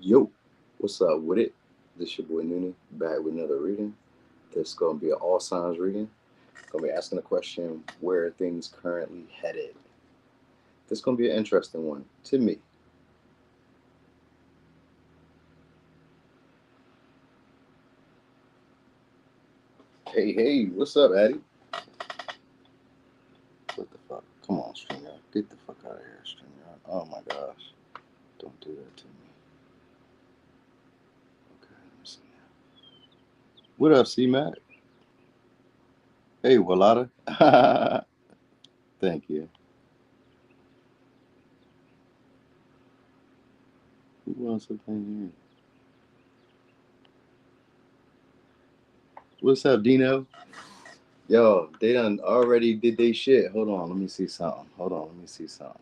Yo, what's up with it? This your boy Noonie back with another reading. This is gonna be an all signs reading. Gonna be asking the question, where are things currently headed? This is gonna be an interesting one to me. Hey, what's up, Addie? What the fuck? Come on, StreamYard. Get the fuck out of here, StreamYard. Oh my gosh. Don't do that to me. Okay, let me see. What up, C Mac? Hey, Walada. Thank you. Who else up in here? What's up, Dino? Yo, they done already did they shit. Hold on, let me see something. Hold on, let me see something.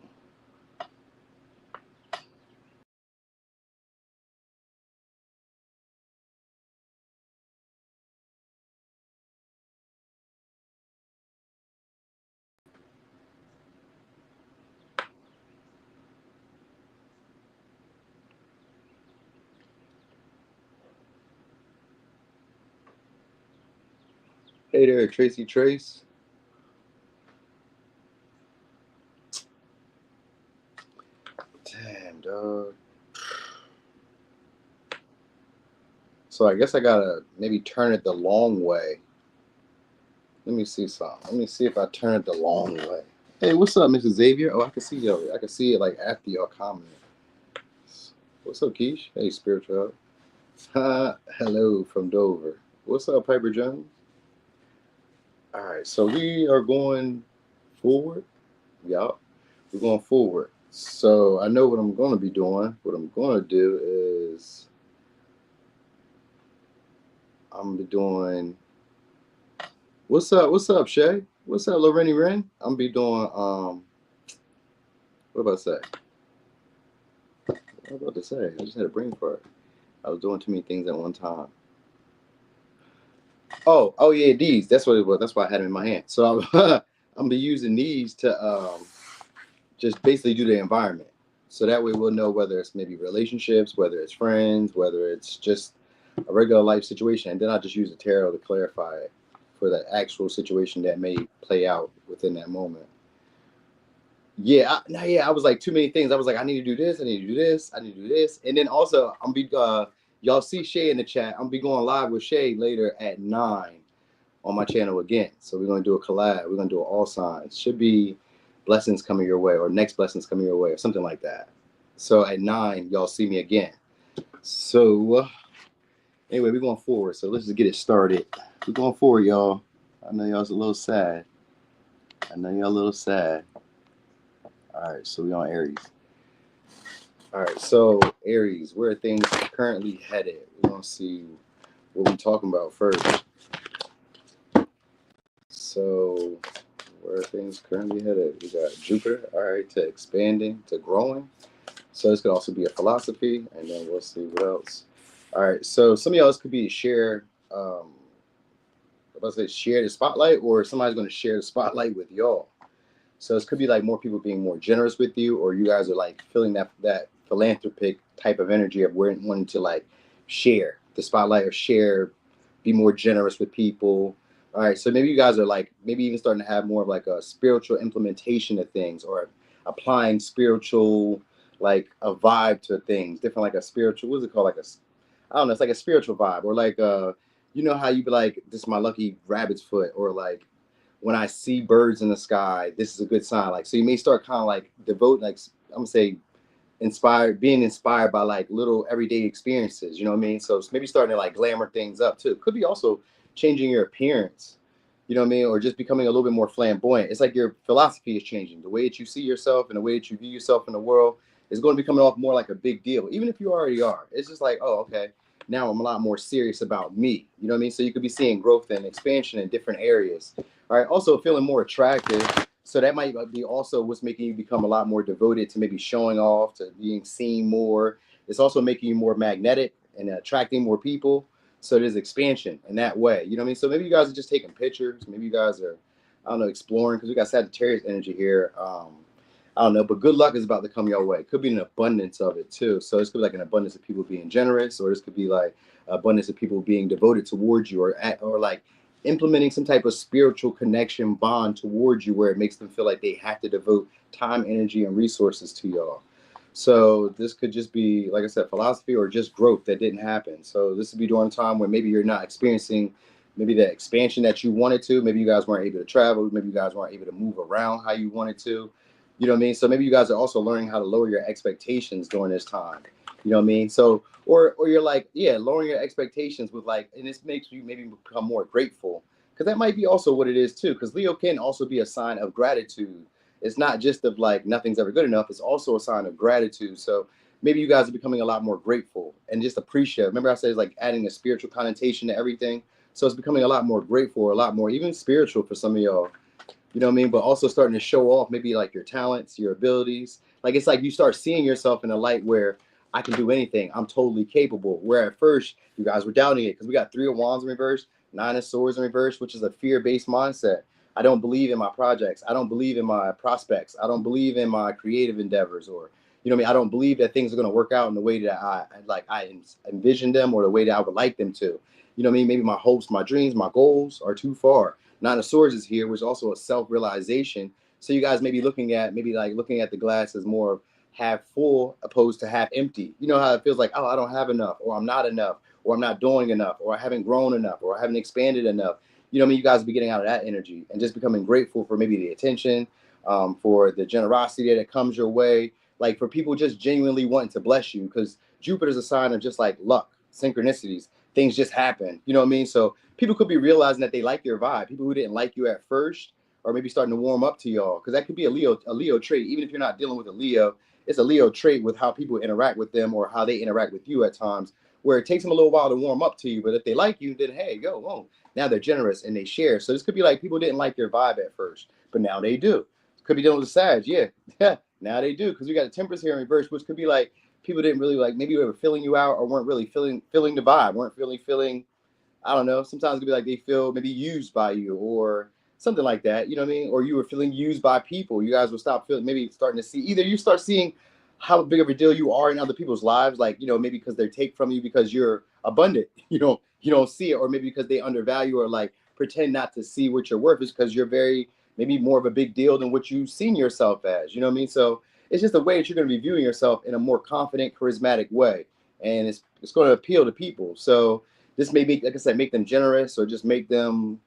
Hey there, Tracy Trace. Damn, dog. So I guess I gotta maybe turn it the long way. Let me see something. Let me see if I turn it the long way. Hey, what's up, Mrs. Xavier? Oh, I can see yo. I can see it like after y'all comment. What's up, Keish? Hey, spiritual. Hello from Dover. What's up, Piper Jones? All right, so we are going forward. Yup, we're going forward. So I know what I'm going to be doing. What I'm going to do is I'm going to be doing. What's up? What's up, Shay? What's up, Lorraine Wren? I'm going to be doing. What about to say? What was I about to say? I just had a brain fart. I was doing too many things at one time. Oh yeah, these. That's what it was. That's why I had them in my hand. So I'm gonna be using these to just basically do the environment. So that way we'll know whether it's maybe relationships, whether it's friends, whether it's just a regular life situation. And then I'll just use the tarot to clarify it for the actual situation that may play out within that moment. I was like too many things. I was like, I need to do this, I need to do this, I need to do this. And then also I'm be y'all see Shay in the chat. I'm be going live with Shay later at 9 on my channel again. So we're gonna do a collab. We're gonna do an all signs. Should be blessings coming your way or next blessings coming your way or something like that. So at 9, y'all see me again. So anyway, we're going forward. So let's just get it started. We're going forward, y'all. I know y'all's a little sad. All right, so we on Aries. All right, so Aries, where are things currently headed? We're gonna see what we're talking about first. So where are things currently headed? We got Jupiter, all right, to expanding, to growing. So this could also be a philosophy, and then we'll see what else. All right, so some of y'all could be share, let's say share the spotlight, or somebody's going to share the spotlight with y'all. So this could be like more people being more generous with you, or you guys are like feeling that philanthropic type of energy of wanting to like share the spotlight or share, be more generous with people. All right, so maybe you guys are like maybe even starting to have more of like a spiritual implementation of things, or applying spiritual like a vibe to things, different like a spiritual. What's it called? Like a, I don't know. It's like a spiritual vibe, or like you know how you be like, this is my lucky rabbit's foot, or like when I see birds in the sky, this is a good sign. Like, so you may start kind of like devote, like I'm gonna say, being inspired by like little everyday experiences. You know what I mean? So it's maybe starting to like glamour things up too. Could be also changing your appearance. You know what I mean? Or just becoming a little bit more flamboyant. It's like your philosophy is changing. The way that you see yourself and the way that you view yourself in the world is going to be coming off more like a big deal, even if you already are. It's just like, oh, okay, now I'm a lot more serious about me. You know what I mean? So you could be seeing growth and expansion in different areas. All right. Also feeling more attractive. So that might be also what's making you become a lot more devoted to maybe showing off, to being seen more. It's also making you more magnetic and attracting more people. So there's expansion in that way. You know what I mean? So maybe you guys are just taking pictures. Maybe you guys are, I don't know, exploring, because we got Sagittarius energy here. I don't know, but good luck is about to come your way. Could be an abundance of it too. So this could be like an abundance of people being generous, or this could be like abundance of people being devoted towards you, or like implementing some type of spiritual connection bond towards you, where it makes them feel like they have to devote time, energy, and resources to y'all. So this could just be, like I said, philosophy or just growth that didn't happen. So this would be during a time when maybe you're not experiencing maybe the expansion that you wanted to. Maybe you guys weren't able to travel. Maybe you guys weren't able to move around how you wanted to. You know what I mean? So maybe you guys are also learning how to lower your expectations during this time. You know what I mean? So, or you're like, yeah, lowering your expectations with like, and this makes you maybe become more grateful, because that might be also what it is too. Because Leo can also be a sign of gratitude. It's not just of like nothing's ever good enough. It's also a sign of gratitude. So maybe you guys are becoming a lot more grateful and just appreciative. Remember I said it's like adding a spiritual connotation to everything. So it's becoming a lot more grateful, a lot more even spiritual for some of y'all. You know what I mean? But also starting to show off maybe like your talents, your abilities. Like it's like you start seeing yourself in a light where I can do anything. I'm totally capable. Where at first you guys were doubting it, because we got 3 of Wands in reverse, 9 of Swords in reverse, which is a fear-based mindset. I don't believe in my projects. I don't believe in my prospects. I don't believe in my creative endeavors, or you know what I mean? I don't believe that things are going to work out in the way that I envision them, or the way that I would like them to. You know what I mean? Maybe my hopes, my dreams, my goals are too far. 9 of Swords is here, which is also a self-realization. So you guys may be looking at the glass as more of half full opposed to half empty. You know how it feels like, oh, I don't have enough, or I'm not enough, or I'm not doing enough, or I haven't grown enough, or I haven't expanded enough. You know what I mean? You guys will be getting out of that energy and just becoming grateful for maybe the attention, for the generosity that comes your way, like for people just genuinely wanting to bless you, because Jupiter's a sign of just like luck, synchronicities, things just happen. You know what I mean? So people could be realizing that they like your vibe. People who didn't like you at first or maybe starting to warm up to y'all, because that could be a Leo trait. Even if you're not dealing with a Leo, it's a Leo trait with how people interact with them or how they interact with you at times, where it takes them a little while to warm up to you. But if they like you, then hey, go, whoa, now they're generous and they share. So this could be like people didn't like your vibe at first, but now they do. Could be dealing with the Sag, yeah. Now they do, because we got the Temperance here in reverse, which could be like people didn't really like, maybe they were filling you out or weren't really feeling the vibe, weren't really feeling, I don't know. Sometimes it could be like they feel maybe used by you or something like that. You know what I mean? Or you were feeling used by people. You guys will stop feeling, maybe starting to see, either you start seeing how big of a deal you are in other people's lives, like, you know, maybe because they take from you because you're abundant. You don't see it, or maybe because they undervalue or like pretend not to see what your worth is, because you're very maybe more of a big deal than what you've seen yourself as. You know what I mean? So it's just a way that you're going to be viewing yourself in a more confident, charismatic way, and it's going to appeal to people. So this may be, like I said, make them generous or just make them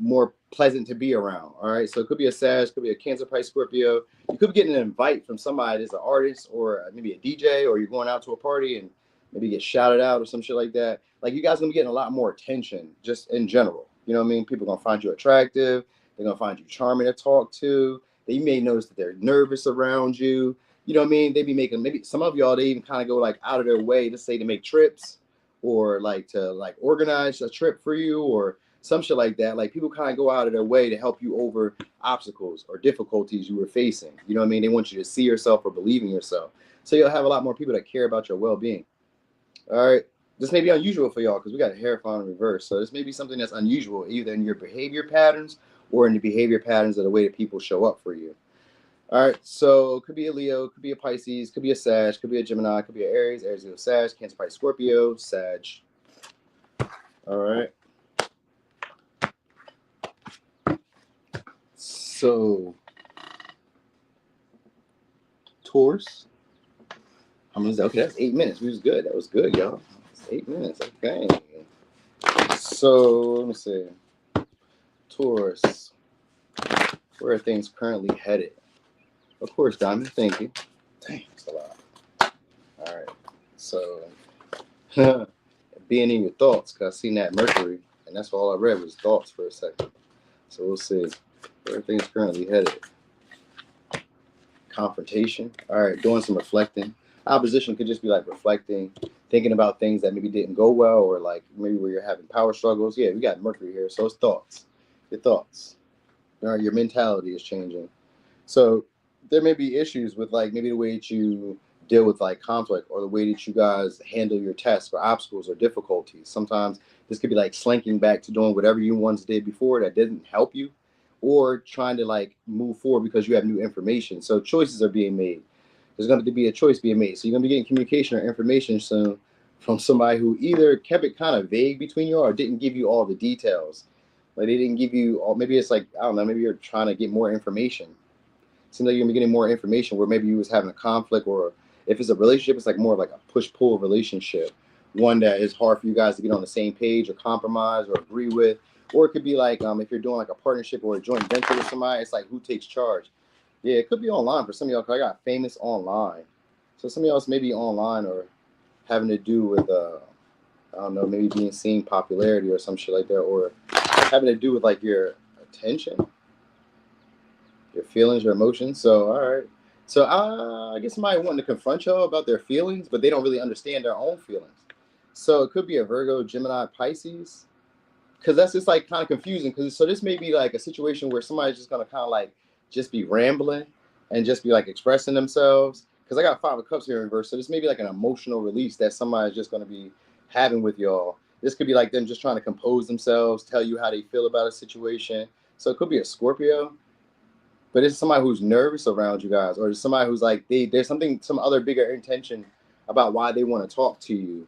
more pleasant to be around. All right. So it could be a Sag, could be a Cancer, Pisces, Scorpio. You could be getting an invite from somebody that's an artist or maybe a DJ, or you're going out to a party and maybe get shouted out or some shit like that. Like you guys are gonna be getting a lot more attention just in general. You know what I mean? People are gonna find you attractive. They're gonna find you charming to talk to. They may notice that they're nervous around you. You know what I mean? They be making, maybe some of y'all, they even kind of go like out of their way to say to make trips, or like to like organize a trip for you, or some shit like that. Like people kind of go out of their way to help you over obstacles or difficulties you were facing. You know what I mean? They want you to see yourself or believe in yourself. So you'll have a lot more people that care about your well-being. All right. This may be unusual for y'all because we got a Hierophant in reverse. So this may be something that's unusual either in your behavior patterns or in the behavior patterns of the way that people show up for you. All right, so it could be a Leo, could be a Pisces, could be a Sag, could be a Gemini, could be an Aries, Leo, Sag, Cancer, Pisces, Scorpio, Sag. All right. So Taurus. How many is that? Okay, that's 8 minutes. We was good. That was good, y'all. That's 8 minutes. Okay. So let me see. Taurus. Where are things currently headed? Of course, Diamond. Thank you. Dang, that's a lot. All right. So being in your thoughts, because I seen that Mercury, and that's all I read was thoughts for a second. So we'll see where are things currently headed. Confrontation. All right, doing some reflecting. Opposition could just be like reflecting, thinking about things that maybe didn't go well, or like maybe where you're having power struggles. Yeah, we got Mercury here, so it's thoughts. Your thoughts. All right, your mentality is changing. So there may be issues with like maybe the way that you deal with like conflict, or the way that you guys handle your tests or obstacles or difficulties. Sometimes this could be like slinking back to doing whatever you once did before that didn't help you, or trying to like move forward because you have new information. So choices are being made. There's going to be a choice being made. So you're going to be getting communication or information soon from somebody who either kept it kind of vague between you or didn't give you all the details. Like they didn't give you all, maybe it's like, I don't know, maybe you're trying to get more information. It seems like you're gonna be getting more information where maybe you was having a conflict, or if it's a relationship, it's like more like a push-pull relationship. One that is hard for you guys to get on the same page or compromise or agree with. Or it could be like if you're doing like a partnership or a joint venture with somebody, it's like who takes charge. Yeah, it could be online for some of y'all, because I got famous online. So some of y'all may be online or having to do with I don't know, maybe being seen popularity or some shit like that, or having to do with like your attention, your feelings, your emotions. So all right. So I guess somebody wanting to confront y'all about their feelings, but they don't really understand their own feelings. So it could be a Virgo, Gemini, Pisces, because that's just like kind of confusing. Because so this may be like a situation where somebody's just gonna kind of like just be rambling and just be like expressing themselves. Because I got 5 of Cups here in reverse, so this may be like an emotional release that somebody's just gonna be having with y'all. This could be like them just trying to compose themselves, tell you how they feel about a situation. So it could be a Scorpio, but it's somebody who's nervous around you guys, or somebody who's like there's some other bigger intention about why they want to talk to you.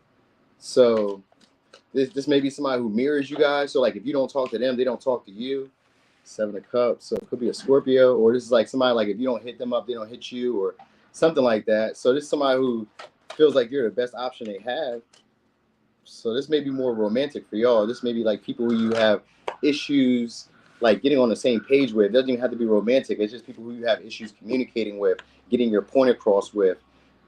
So this may be somebody who mirrors you guys. So like if you don't talk to them, they don't talk to you. 7 of Cups. So it could be a Scorpio, or this is like somebody like if you don't hit them up, they don't hit you, or something like that. So this is somebody who feels like you're the best option they have. So this may be more romantic for y'all. This may be like people who you have issues like getting on the same page with. It doesn't even have to be romantic. It's just people who you have issues communicating with, getting your point across with.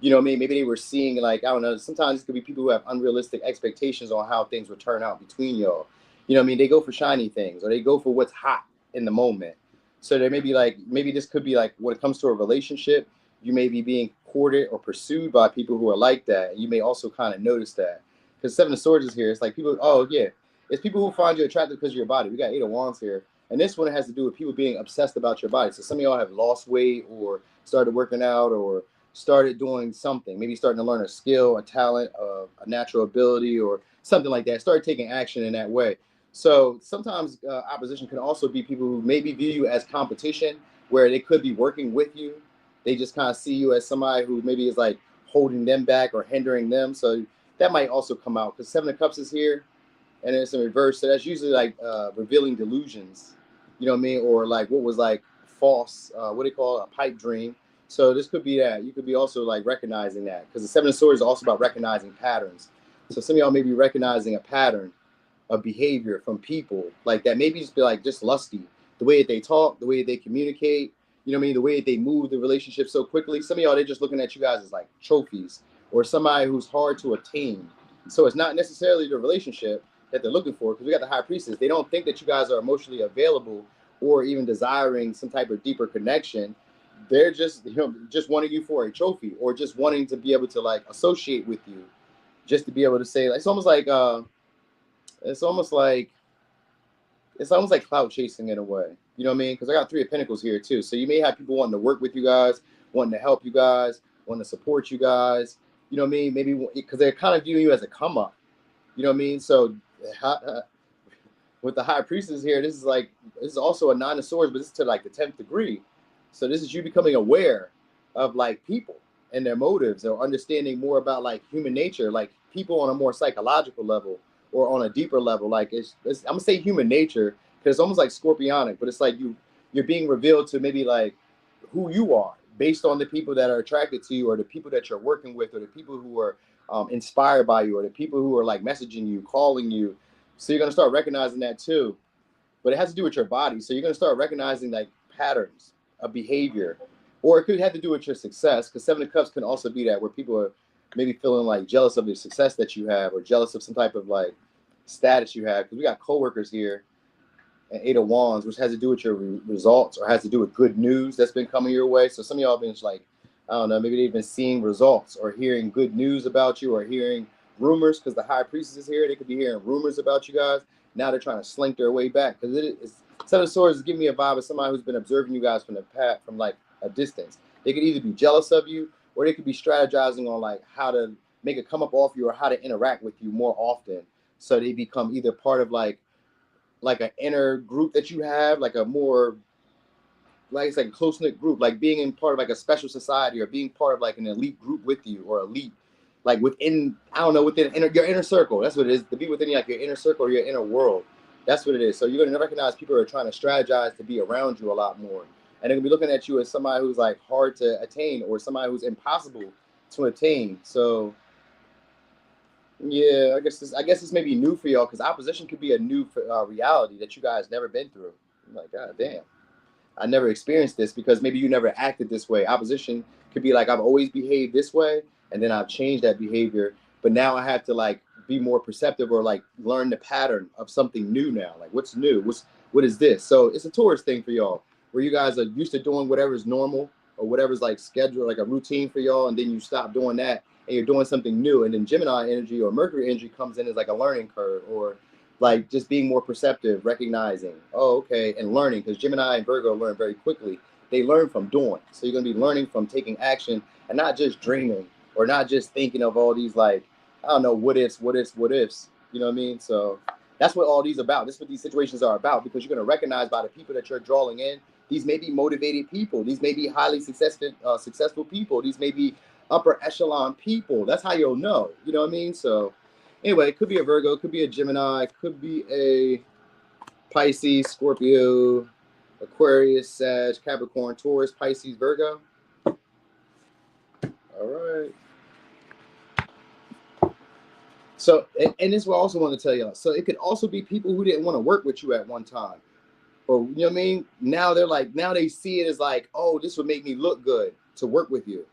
You know what I mean? Maybe they were seeing like, I don't know, sometimes it could be people who have unrealistic expectations on how things would turn out between y'all. You know what I mean? They go for shiny things, or they go for what's hot in the moment. So there may be like, maybe this could be like when it comes to a relationship, you may be being courted or pursued by people who are like that. And you may also kind of notice that. Because 7 of Swords is here. It's like people, oh yeah, it's people who find you attractive because of your body. We got 8 of Wands here. And this one has to do with people being obsessed about your body. So some of y'all have lost weight or started working out or started doing something, maybe starting to learn a skill, a talent, a natural ability, or something like that. Start taking action in that way. So sometimes opposition can also be people who maybe view you as competition, where they could be working with you. They just kind of see you as somebody who maybe is like holding them back or hindering them. So that might also come out, because 7 of Cups is here and it's in reverse. So that's usually like revealing delusions, you know what I mean? Or like what was like false, what do you call it? A pipe dream. So this could be that. You could be also like recognizing that, because the 7 of Swords is also about recognizing patterns. So some of y'all may be recognizing a pattern of behavior from people like that. Maybe just be like just lusty, the way that they talk, the way that they communicate, you know what I mean? The way that they move the relationship so quickly. Some of y'all, they're just looking at you guys as like trophies or somebody who's hard to attain. So it's not necessarily the relationship that they're looking for, because we got the High Priestess. They don't think that you guys are emotionally available or even desiring some type of deeper connection. They're just, just wanting you for a trophy, or just wanting to be able to like associate with you, just to be able to say, like, it's almost like it's almost like clout chasing in a way. You know what I mean? Because I got 3 of Pentacles here too. So you may have people wanting to work with you guys, wanting to help you guys, wanting to support you guys. You know what I mean? Maybe because they're kind of viewing you as a come up. You know what I mean? So with the High Priestess here, this is also a 9 of Swords, but this is to like the 10th degree. So this is you becoming aware of like people and their motives, or understanding more about like human nature, like people on a more psychological level or on a deeper level. Like it's I'm gonna say human nature, because it's almost like scorpionic, but it's like you're being revealed to maybe like who you are based on the people that are attracted to you, or the people that you're working with, or the people who are inspired by you, or the people who are like messaging you, calling you. So you're gonna start recognizing that too. But it has to do with your body. So you're gonna start recognizing like patterns of behavior, or it could have to do with your success, because 7 of Cups can also be that, where people are maybe feeling like jealous of the success that you have, or jealous of some type of like status you have. Because we got coworkers here, and 8 of Wands, which has to do with your results, or has to do with good news that's been coming your way. So some of y'all have been like, I don't know, maybe they've been seeing results or hearing good news about you, or hearing rumors, because the High Priestess is here. They could be hearing rumors about you guys. Now they're trying to slink their way back, because it is 7 of Swords is giving me a vibe of somebody who's been observing you guys from the past, from like a distance. They could either be jealous of you, or they could be strategizing on like how to make it come up off you, or how to interact with you more often, so they become either part of like like an inner group that you have, like a more, like it's like a close knit group, like being in part of like a special society or being part of like an elite group with you, or elite, like within, I don't know, within your inner circle. That's what it is, to be within like your inner circle or your inner world. That's what it is. So you're gonna recognize people are trying to strategize to be around you a lot more, and they're gonna be looking at you as somebody who's like hard to attain or somebody who's impossible to attain. So yeah, I guess this may be new for y'all, because opposition could be a new reality that you guys never been through. I'm like, God damn, I never experienced this, because maybe you never acted this way. Opposition could be like, I've always behaved this way, and then I've changed that behavior, but now I have to like be more perceptive, or like learn the pattern of something new now. Like, what's new? What is this? So it's a Taurus thing for y'all, where you guys are used to doing whatever's normal or whatever's like scheduled, like a routine for y'all, and then you stop doing that and you're doing something new. And then Gemini energy or Mercury energy comes in as like a learning curve, or like just being more perceptive, recognizing, oh, okay, and learning, because Gemini and Virgo learn very quickly. They learn from doing. So you're going to be learning from taking action, and not just dreaming, or not just thinking of all these, like, I don't know, what ifs, what ifs, what ifs. You know what I mean? So that's what all these about. This is what these situations are about, because you're going to recognize by the people that you're drawing in, these may be motivated people. These may be highly successful people. These may be upper echelon people. That's how you'll know. You know what I mean? So anyway, it could be a Virgo, it could be a Gemini, it could be a Pisces, Scorpio, Aquarius, Sag, Capricorn, Taurus, Pisces, Virgo. All right. So, and this is what I also want to tell y'all. So it could also be people who didn't want to work with you at one time. Or, you know what I mean? Now they're like, now they see it as like, oh, this would make me look good to work with you.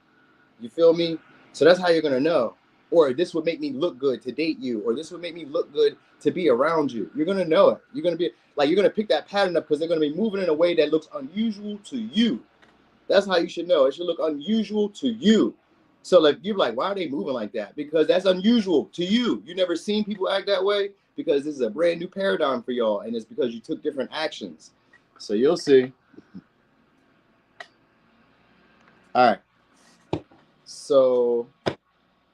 You feel me? So that's how you're going to know. Or this would make me look good to date you. Or this would make me look good to be around you. You're going to know it. You're going to be like, you're going to pick that pattern up, because they're going to be moving in a way that looks unusual to you. That's how you should know. It should look unusual to you. So like, you're like, why are they moving like that? Because that's unusual to you. You never seen people act that way, because this is a brand new paradigm for y'all. And it's because you took different actions. So you'll see. All right. So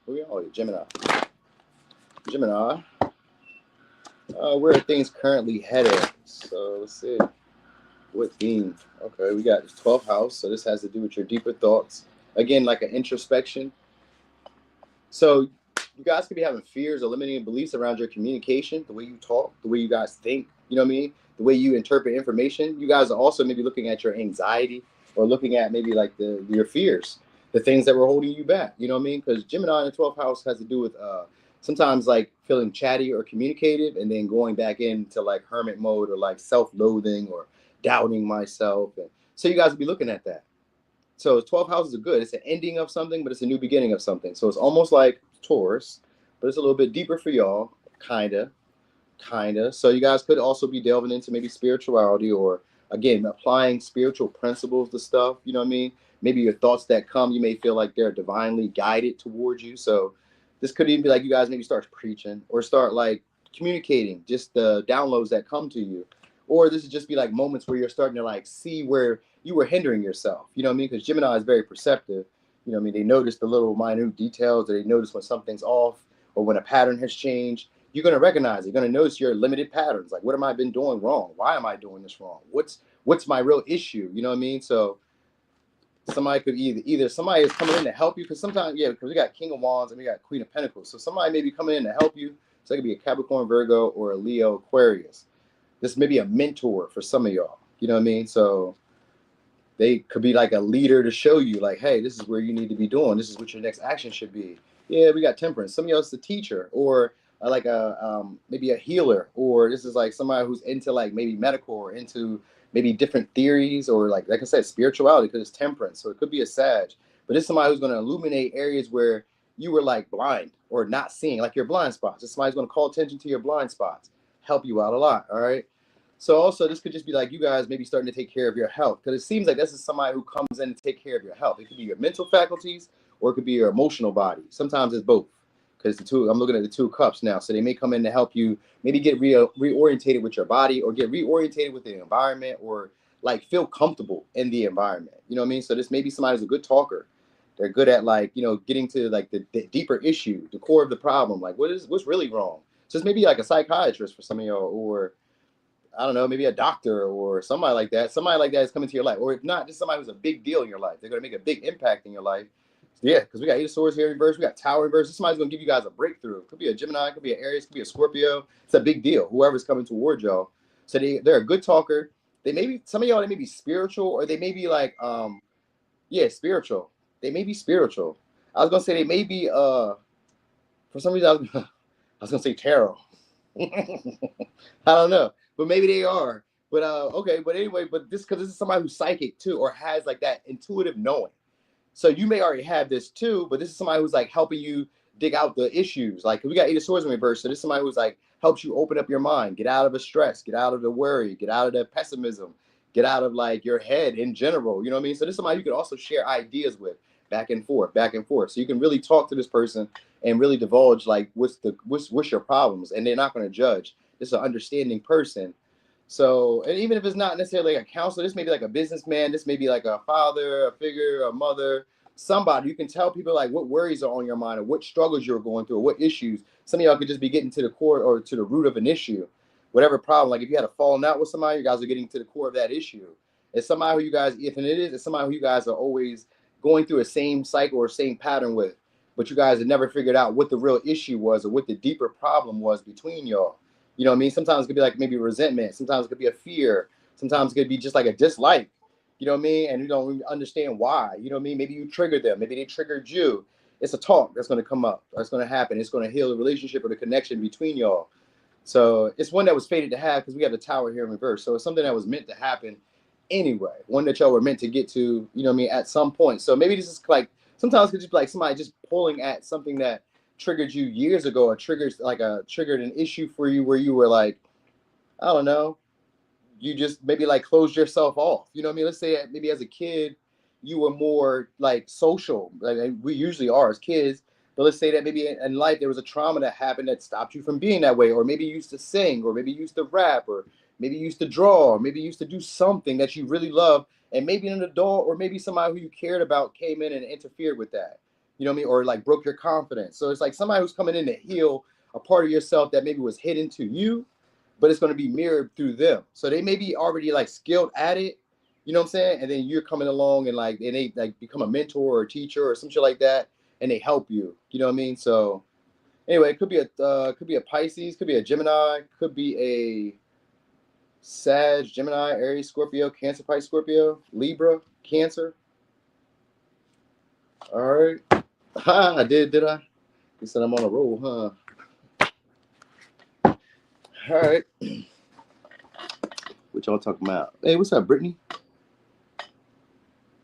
we are Gemini. Gemini. Where are things currently headed? So let's see. What theme? Okay, we got this 12th house. So this has to do with your deeper thoughts. Again, like an introspection. So you guys could be having fears or limiting beliefs around your communication, the way you talk, the way you guys think, you know what I mean? The way you interpret information. You guys are also maybe looking at your anxiety, or looking at maybe like your fears, the things that were holding you back, you know what I mean? Because Gemini in the 12th house has to do with sometimes like feeling chatty or communicative, and then going back into like hermit mode, or like self-loathing, or doubting myself. And so you guys will be looking at that. So 12 houses are good. It's an ending of something, but it's a new beginning of something. So it's almost like Taurus, but it's a little bit deeper for y'all, kind of. So you guys could also be delving into maybe spirituality, or again, applying spiritual principles to stuff. You know what I mean? Maybe your thoughts that come, you may feel like they're divinely guided towards you. So this could even be like you guys maybe start preaching, or start like communicating just the downloads that come to you. Or this would just be like moments where you're starting to like see where you were hindering yourself. You know what I mean? Because Gemini is very perceptive. You know what I mean? They notice the little minute details, or they notice when something's off, or when a pattern has changed. You're going to recognize it. You're going to notice your limited patterns. Like, what am I been doing wrong? Why am I doing this wrong? What's my real issue? You know what I mean? So somebody could either somebody is coming in to help you, because sometimes, yeah, because we got King of Wands and we got Queen of Pentacles. So somebody may be coming in to help you. So it could be a Capricorn, Virgo, or a Leo, Aquarius. This may be a mentor for some of y'all. You know what I mean? So they could be like a leader to show you like, hey, this is where you need to be doing. This is what your next action should be. Yeah, we got Temperance. Some of y'all is a teacher, or like a maybe a healer, or this is like somebody who's into like maybe medical, or into maybe different theories, or like I said, spirituality, because it's Temperance. So it could be a Sag, but it's somebody who's going to illuminate areas where you were like blind or not seeing, like your blind spots. It's somebody's going to call attention to your blind spots, help you out a lot. All right. So also this could just be like you guys maybe starting to take care of your health, because it seems like this is somebody who comes in to take care of your health. It could be your mental faculties, or it could be your emotional body. Sometimes it's both, because I'm looking at the 2 of Cups now. So they may come in to help you maybe get reorientated with your body, or get reorientated with the environment, or like feel comfortable in the environment. You know what I mean? So this may be somebody who's a good talker. They're good at like, you know, getting to like the deeper issue, the core of the problem. Like what's really wrong? So it's maybe like a psychiatrist for some of y'all, or I don't know, maybe a doctor or somebody like that. Somebody like that is coming to your life. Or if not, just somebody who's a big deal in your life. They're going to make a big impact in your life. Yeah, because we got Eight of Swords here in reverse. We got Tower in reverse. Somebody's going to give you guys a breakthrough. It could be a Gemini. It could be an Aries. It could be a Scorpio. It's a big deal. Whoever's coming towards y'all. So they're a good talker. They may be, some of y'all, they may be spiritual, or they may be like, yeah, spiritual. They may be spiritual. I was going to say they may be, for some reason, I was going to say tarot. I don't know, but maybe they are. But okay, but anyway, but because this is somebody who's psychic too, or has like that intuitive knowing. So you may already have this too, but this is somebody who's like helping you dig out the issues. Like we got Eight of Swords in reverse, so this is somebody who's like helps you open up your mind, get out of the stress, get out of the worry, get out of the pessimism, get out of like your head in general. You know what I mean? So this is somebody you can also share ideas with, back and forth, back and forth. So you can really talk to this person and really divulge like what's your problems, and they're not going to judge. This is an understanding person. So, and even if it's not necessarily like a counselor, this may be like a businessman, this may be like a father, a figure, a mother, somebody. You can tell people like what worries are on your mind, or what struggles you're going through, or what issues. Some of y'all could just be getting to the core or to the root of an issue, whatever problem. Like if you had a falling out with somebody, you guys are getting to the core of that issue. It's somebody who you guys, if it's somebody who you guys are always going through a same cycle or same pattern with, but you guys have never figured out what the real issue was or what the deeper problem was between y'all. You know what I mean? Sometimes it could be like maybe resentment. Sometimes it could be a fear. Sometimes it could be just like a dislike. You know what I mean? And you don't understand why. You know what I mean? Maybe you triggered them. Maybe they triggered you. It's a talk that's going to come up. That's going to happen. It's going to heal the relationship or the connection between y'all. So it's one that was fated to have because we have the Tower here in reverse. So it's something that was meant to happen anyway. One that y'all were meant to get to, you know what I mean, at some point. So maybe this is like, sometimes it could just be like somebody just pulling at something that triggered you years ago, or triggered an issue for you where you were like, I don't know, you just maybe like closed yourself off. You know what I mean? Let's say maybe as a kid, you were more like social. Like we usually are as kids. But let's say that maybe in life there was a trauma that happened that stopped you from being that way, or maybe you used to sing, or maybe you used to rap, or maybe you used to draw, or maybe you used to do something that you really love, and maybe an adult or maybe somebody who you cared about came in and interfered with that. You know what I mean? Or like broke your confidence. So it's like somebody who's coming in to heal a part of yourself that maybe was hidden to you, but it's going to be mirrored through them. So they may be already like skilled at it, you know what I'm saying? And then you're coming along and they like become a mentor or a teacher or some shit like that, and they help you. You know what I mean? So anyway, it could be a Pisces, could be a Gemini, could be a Sag, Gemini, Aries, Scorpio, Cancer, Pisces, Scorpio, Libra, Cancer. All right. Ha, did I? You said I'm on a roll, huh? All right. What y'all talking about? Hey, what's up, Brittany?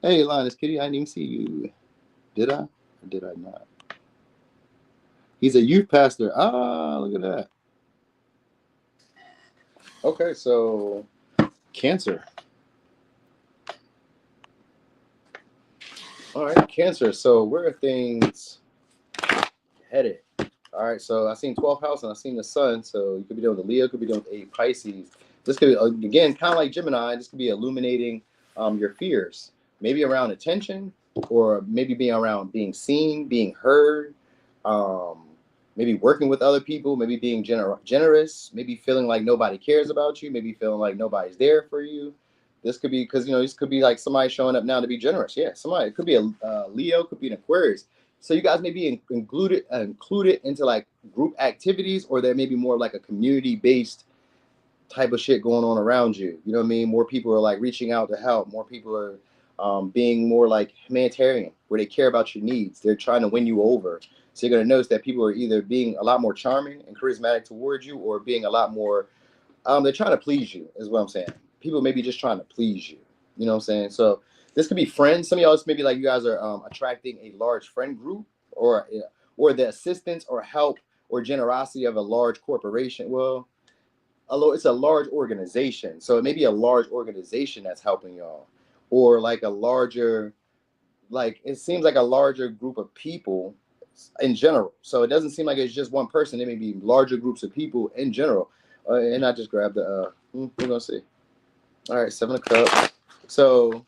Hey, Linus Kitty, I didn't even see you. Did I? Or did I not? He's a youth pastor. Ah, look at that. Okay, so Cancer. All right, Cancer. So where are things headed? All right, so I seen 12th house and I seen the sun. So you could be dealing with a Leo, could be dealing with a Pisces. This could be, again, kind of like Gemini. This could be illuminating your fears, maybe around attention, or maybe being around being seen, being heard, maybe working with other people, maybe being generous, maybe feeling like nobody cares about you, maybe feeling like nobody's there for you. This could be because, this could be like somebody showing up now to be generous. Yeah, somebody. It could be a Leo, could be an Aquarius. So you guys may be included into like group activities, or there may be more like a community-based type of shit going on around you. You know what I mean? More people are like reaching out to help. More people are being more like humanitarian, where they care about your needs. They're trying to win you over. So you're going to notice that people are either being a lot more charming and charismatic towards you, or being a lot more, they're trying to please you, is what I'm saying. People may be just trying to please you. You know what I'm saying? So this could be friends. Some of y'all, maybe like you guys are attracting a large friend group, or the assistance or help or generosity of a large corporation. Well, it's a large organization. So it may be a large organization that's helping y'all, or like a larger, like it seems like a larger group of people in general. So it doesn't seem like it's just one person. It may be larger groups of people in general. And I just grabbed the, we're going to see. All right, 7 of Cups. So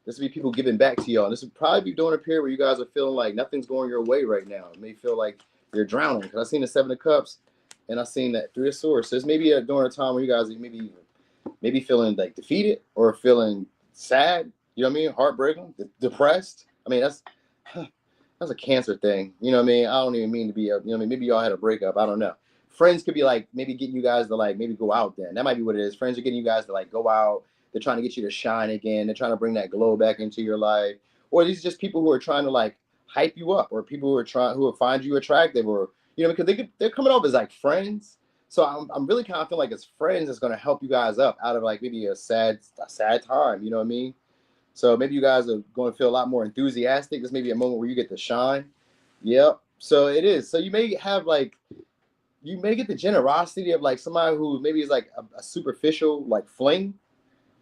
this will be people giving back to y'all. This would probably be during a period where you guys are feeling like nothing's going your way right now. It may feel like you're drowning. Because I seen the 7 of Cups and I seen that 3 of Swords. So this may be during a time where you guys maybe maybe feeling like defeated or feeling sad, you know what I mean? Heartbroken, depressed. I mean, that's a Cancer thing. You know what I mean? I don't even mean to be, you know what I mean? Maybe y'all had a breakup. I don't know. Friends could be like maybe getting you guys to like maybe go out then. That might be what it is. Friends are getting you guys to like go out. They're trying to get you to shine again. They're trying to bring that glow back into your life. Or these are just people who are trying to like hype you up, or people who will find you attractive, or you know, because they're coming off as like friends. So I'm really kind of feeling like it's friends that's gonna help you guys up out of like maybe a sad time. You know what I mean? So maybe you guys are going to feel a lot more enthusiastic. This may be a moment where you get to shine. Yep. So it is. So you may have like, you may get the generosity of like somebody who maybe is like a superficial like fling.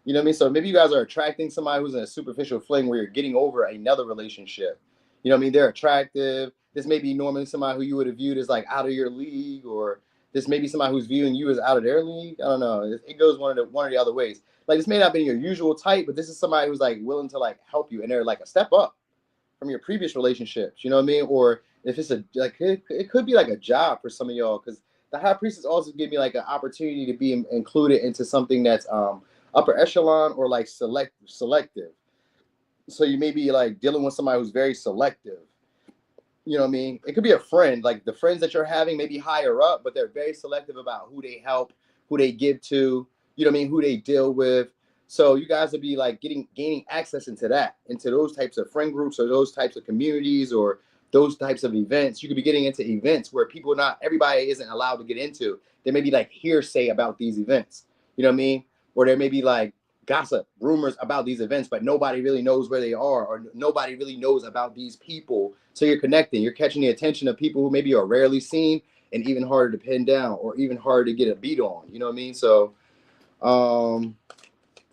You know what I mean? So maybe you guys are attracting somebody who's in a superficial fling where you're getting over another relationship. You know what I mean? They're attractive. This may be normally somebody who you would have viewed as like out of your league, or this may be somebody who's viewing you as out of their league. I don't know. It goes one of the other ways. Like this may not be your usual type, but this is somebody who's like willing to like help you, and they're like a step up from your previous relationships. You know what I mean? Or if it's a like it could be like a job for some of y'all, because the High Priestess also give me like an opportunity to be included into something that's upper echelon or like selective. So you may be like dealing with somebody who's very selective. You know what I mean? It could be a friend, like the friends that you're having maybe higher up, but they're very selective about who they help, who they give to, you know what I mean, who they deal with. So you guys will be like gaining access into those types of friend groups, or those types of communities, or those types of events. You could be getting into events where everybody isn't allowed to get into. There may be like hearsay about these events. You know what I mean? Or there may be like gossip, rumors about these events, but nobody really knows where they are, or nobody really knows about these people. So you're connecting, you're catching the attention of people who maybe are rarely seen and even harder to pin down, or even harder to get a beat on. You know what I mean? So, and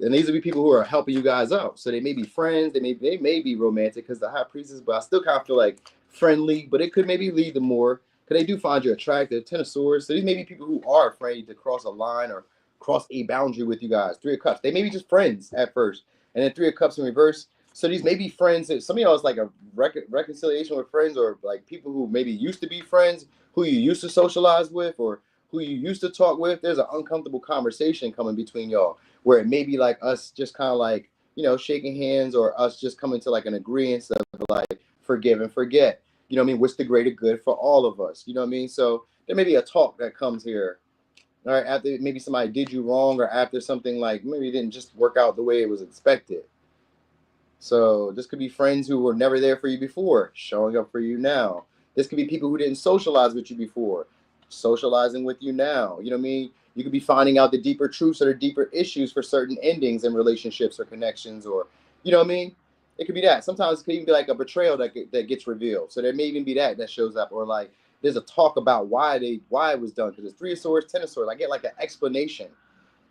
these will be people who are helping you guys out. So they may be friends, they may be romantic, because the High Priestess, but I still kind of feel like friendly, but it could maybe lead to more, because they do find you attractive. Ten of Swords. So these may be people who are afraid to cross a line or cross a boundary with you guys. Three of Cups. They may be just friends at first, and then Three of Cups in reverse. So these may be friends. Some of y'all is like a reconciliation with friends, or like people who maybe used to be friends, who you used to socialize with, or who you used to talk with. There's an uncomfortable conversation coming between y'all, where it may be like us just kind of like, you know, shaking hands, or us just coming to like an agreement of like forgive and forget. You know what I mean? What's the greater good for all of us? You know what I mean? So there may be a talk that comes here. All right, after maybe somebody did you wrong, or after something like maybe it didn't just work out the way it was expected. So this could be friends who were never there for you before, showing up for you now. This could be people who didn't socialize with you before, socializing with you now. You know what I mean? You could be finding out the deeper truths or the deeper issues for certain endings in relationships or connections, or, you know what I mean? It could be that. Sometimes it could even be like a betrayal that gets revealed. So there may even be that shows up, or like there's a talk about why it was done. Because it's Three of Swords, Ten of Swords. I get like an explanation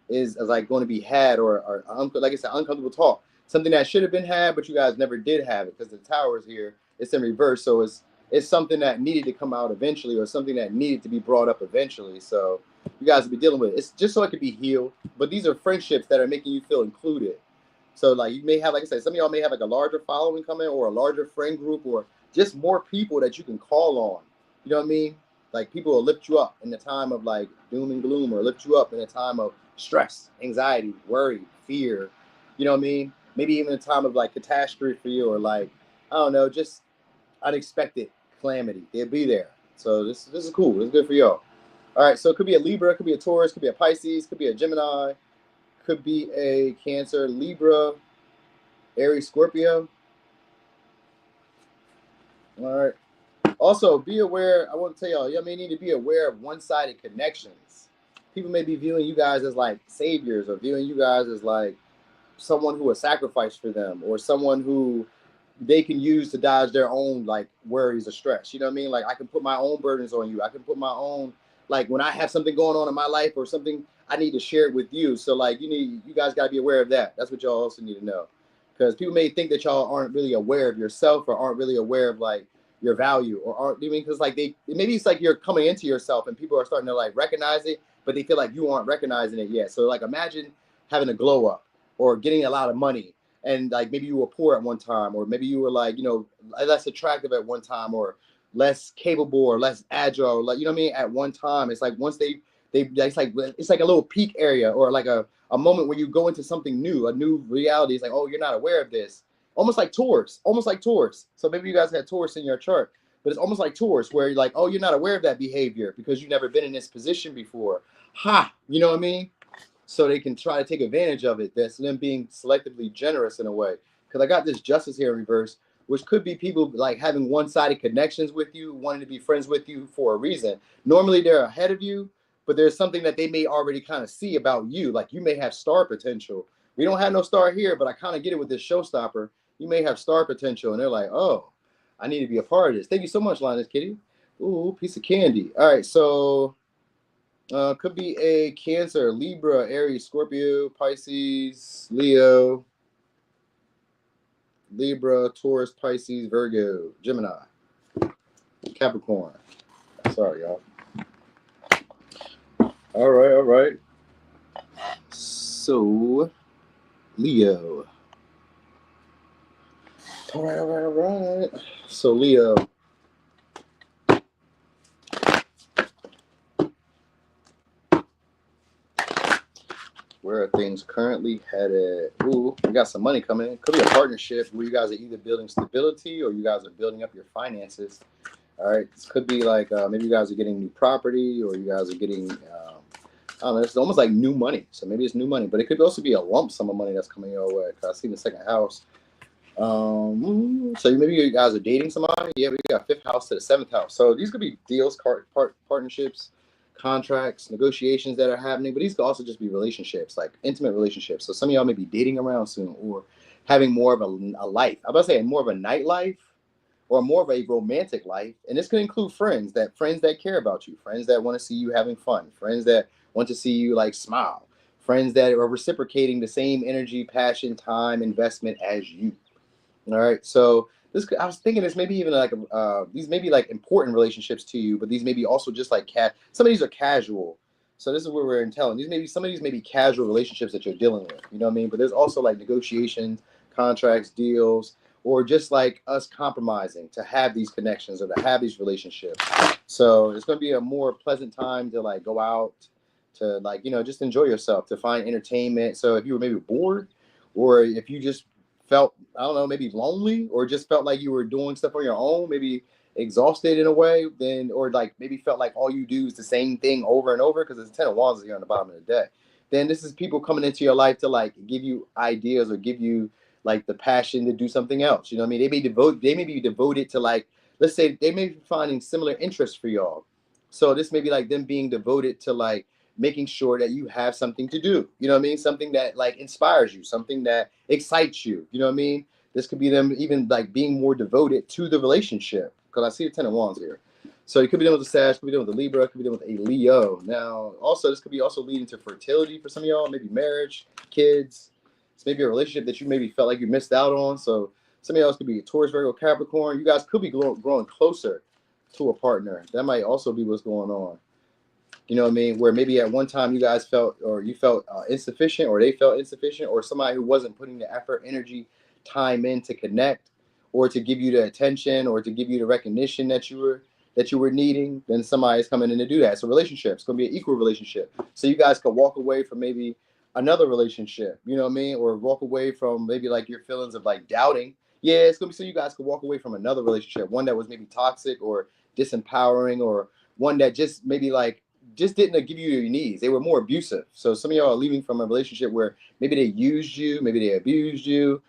is like going to be had, or like I said, uncomfortable talk. Something that should have been had, but you guys never did have it, because the Tower is here. It's in reverse, so it's something that needed to come out eventually, or something that needed to be brought up eventually. So you guys will be dealing with it. It's just so it could be healed. But these are friendships that are making you feel included. So like you may have, like I said, some of y'all may have like a larger following coming, or a larger friend group, or just more people that you can call on. You know what I mean? Like people will lift you up in the time of like doom and gloom, or lift you up in a time of stress, anxiety, worry, fear. You know what I mean? Maybe even a time of like catastrophe for you, or like, I don't know, just unexpected calamity. They'll be there. So this is cool. This is good for y'all. All right, so it could be a Libra, it could be a Taurus, could be a Pisces, could be a Gemini, could be a Cancer, Libra, Aries, Scorpio. All right. Also, be aware, I want to tell y'all, you may need to be aware of one-sided connections. People may be viewing you guys as like saviors, or viewing you guys as like someone who was sacrificed for them, or someone who they can use to dodge their own like worries or stress. You know what I mean? Like I can put my own burdens on you. I can put my own, like when I have something going on in my life or something, I need to share it with you. So like you guys got to be aware of that. That's what y'all also need to know, because people may think that y'all aren't really aware of yourself, or aren't really aware of like your value, or aren't, you mean, because like maybe it's like you're coming into yourself and people are starting to like recognize it, but they feel like you aren't recognizing it yet. So like imagine having a glow up, or getting a lot of money, and like maybe you were poor at one time, or maybe you were like, you know, less attractive at one time, or less capable, or less agile, like, you know what I mean, at one time. It's like once they it's like a little peak area, or like a moment where you go into something new, a new reality. It's like, oh, you're not aware of this. Almost like Taurus, almost like Taurus. So maybe you guys had Taurus in your chart, but it's almost like Taurus, where you're like, oh, you're not aware of that behavior because you've never been in this position before. Ha, you know what I mean? So they can try to take advantage of it. That's them being selectively generous in a way. Because I got this justice here in reverse, which could be people like having one-sided connections with you, wanting to be friends with you for a reason. Normally they're ahead of you, but there's something that they may already kind of see about you. Like you may have star potential. We don't have no star here, but I kind of get it with this showstopper. You may have star potential, and they're like, oh, I need to be a part of this. Thank you so much, Linus Kitty. Ooh, piece of candy. All right, so could be a Cancer, Libra, Aries, Scorpio, Pisces, Leo, Libra, Taurus, Pisces, Virgo, Gemini, Capricorn. Sorry, y'all. All right. So, Leo. All right. So, Leo. Where are things currently headed? Ooh, we got some money coming in. Could be a partnership where you guys are either building stability or you guys are building up your finances. All right. This could be like maybe you guys are getting new property, or you guys are getting, I don't know, it's almost like new money. So maybe it's new money, but it could also be a lump sum of money that's coming your way. Cause I see the second house. So maybe you guys are dating somebody. Yeah, we got fifth house to the seventh house. So these could be deals, partnerships, contracts, negotiations that are happening, but these could also just be relationships, like intimate relationships. So some of y'all may be dating around soon, or having more of a life. I'm about to say more of a nightlife, or more of a romantic life. And this could include friends that care about you, friends that want to see you having fun, friends that want to see you like smile, friends that are reciprocating the same energy, passion, time, investment as you. All right. So I was thinking this maybe even like these may be like important relationships to you, but these may be also just like some of these are casual. So this is where we're telling. Some of these may be casual relationships that you're dealing with. You know what I mean? But there's also like negotiations, contracts, deals, or just like us compromising to have these connections or to have these relationships. So it's going to be a more pleasant time to like go out, to like, just enjoy yourself, to find entertainment. So if you were maybe bored, or if you just felt, I don't know, maybe lonely, or just felt like you were doing stuff on your own, maybe exhausted in a way, then, or like maybe felt like all you do is the same thing over and over, because there's 10 of wands here on the bottom of the deck, then this is people coming into your life to like give you ideas or give you like the passion to do something else. You know what I mean? They may be devoted to, like, let's say they may be finding similar interests for y'all. So this may be like them being devoted to like making sure that you have something to do. You know what I mean? Something that like inspires you, something that excites you. You know what I mean? This could be them even like being more devoted to the relationship, because I see the 10 of wands here. So you could be dealing with a Sag, could be dealing with a Libra, could be dealing with a Leo. Now, also this could be also leading to fertility for some of y'all, maybe marriage, kids. It's maybe a relationship that you maybe felt like you missed out on. So some of y'all could be a Taurus, Virgo, Capricorn. You guys could be growing closer to a partner. That might also be what's going on. You know what I mean? Where maybe at one time you guys felt, or you felt insufficient, or they felt insufficient, or somebody who wasn't putting the effort, energy, time in to connect, or to give you the attention, or to give you the recognition that you were needing. Then somebody's coming in to do that. So relationships, it's gonna be an equal relationship. So you guys could walk away from maybe another relationship, you know what I mean? Or walk away from maybe like your feelings of like doubting. Yeah, it's gonna be so you guys could walk away from another relationship, one that was maybe toxic or disempowering, or one that just maybe like just didn't give you your needs. They were more abusive. So some of y'all are leaving from a relationship where maybe they used you, maybe they abused you,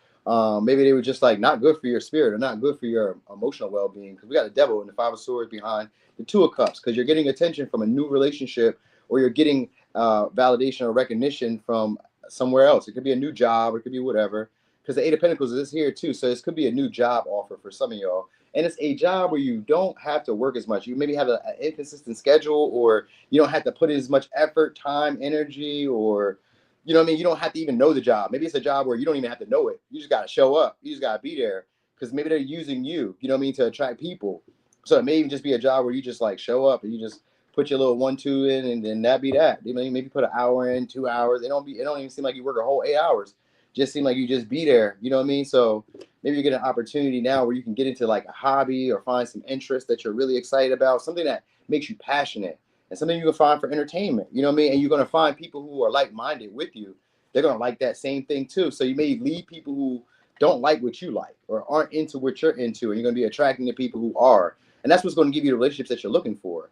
maybe they were just like not good for your spirit or not good for your emotional well-being. Because we got the devil and the 5 of swords behind the 2 of cups, because you're getting attention from a new relationship, or you're getting validation or recognition from somewhere else. It could be a new job, or it could be whatever, because the 8 of Pentacles is here too. So this could be a new job offer for some of y'all. And it's a job where you don't have to work as much. You maybe have an inconsistent schedule, or you don't have to put in as much effort, time, energy, or, you know what I mean? You don't have to even know the job. Maybe it's a job where you don't even have to know it. You just got to show up. You just got to be there, because maybe they're using you, you know what I mean, to attract people. So it may even just be a job where you just like show up and you just put your little 1-2 in, and then that be that. You maybe put an hour in, 2 hours. It don't even seem like you work a whole 8 hours. Just seem like you just be there. You know what I mean? So maybe you get an opportunity now where you can get into like a hobby, or find some interest that you're really excited about, something that makes you passionate. and something you can find for entertainment. You know what I mean? And you're going to find people who are like-minded with you. They're going to like that same thing too. So you may lead people who don't like what you like or aren't into what you're into, and you're going to be attracting the people who are. And that's what's going to give you the relationships that you're looking for.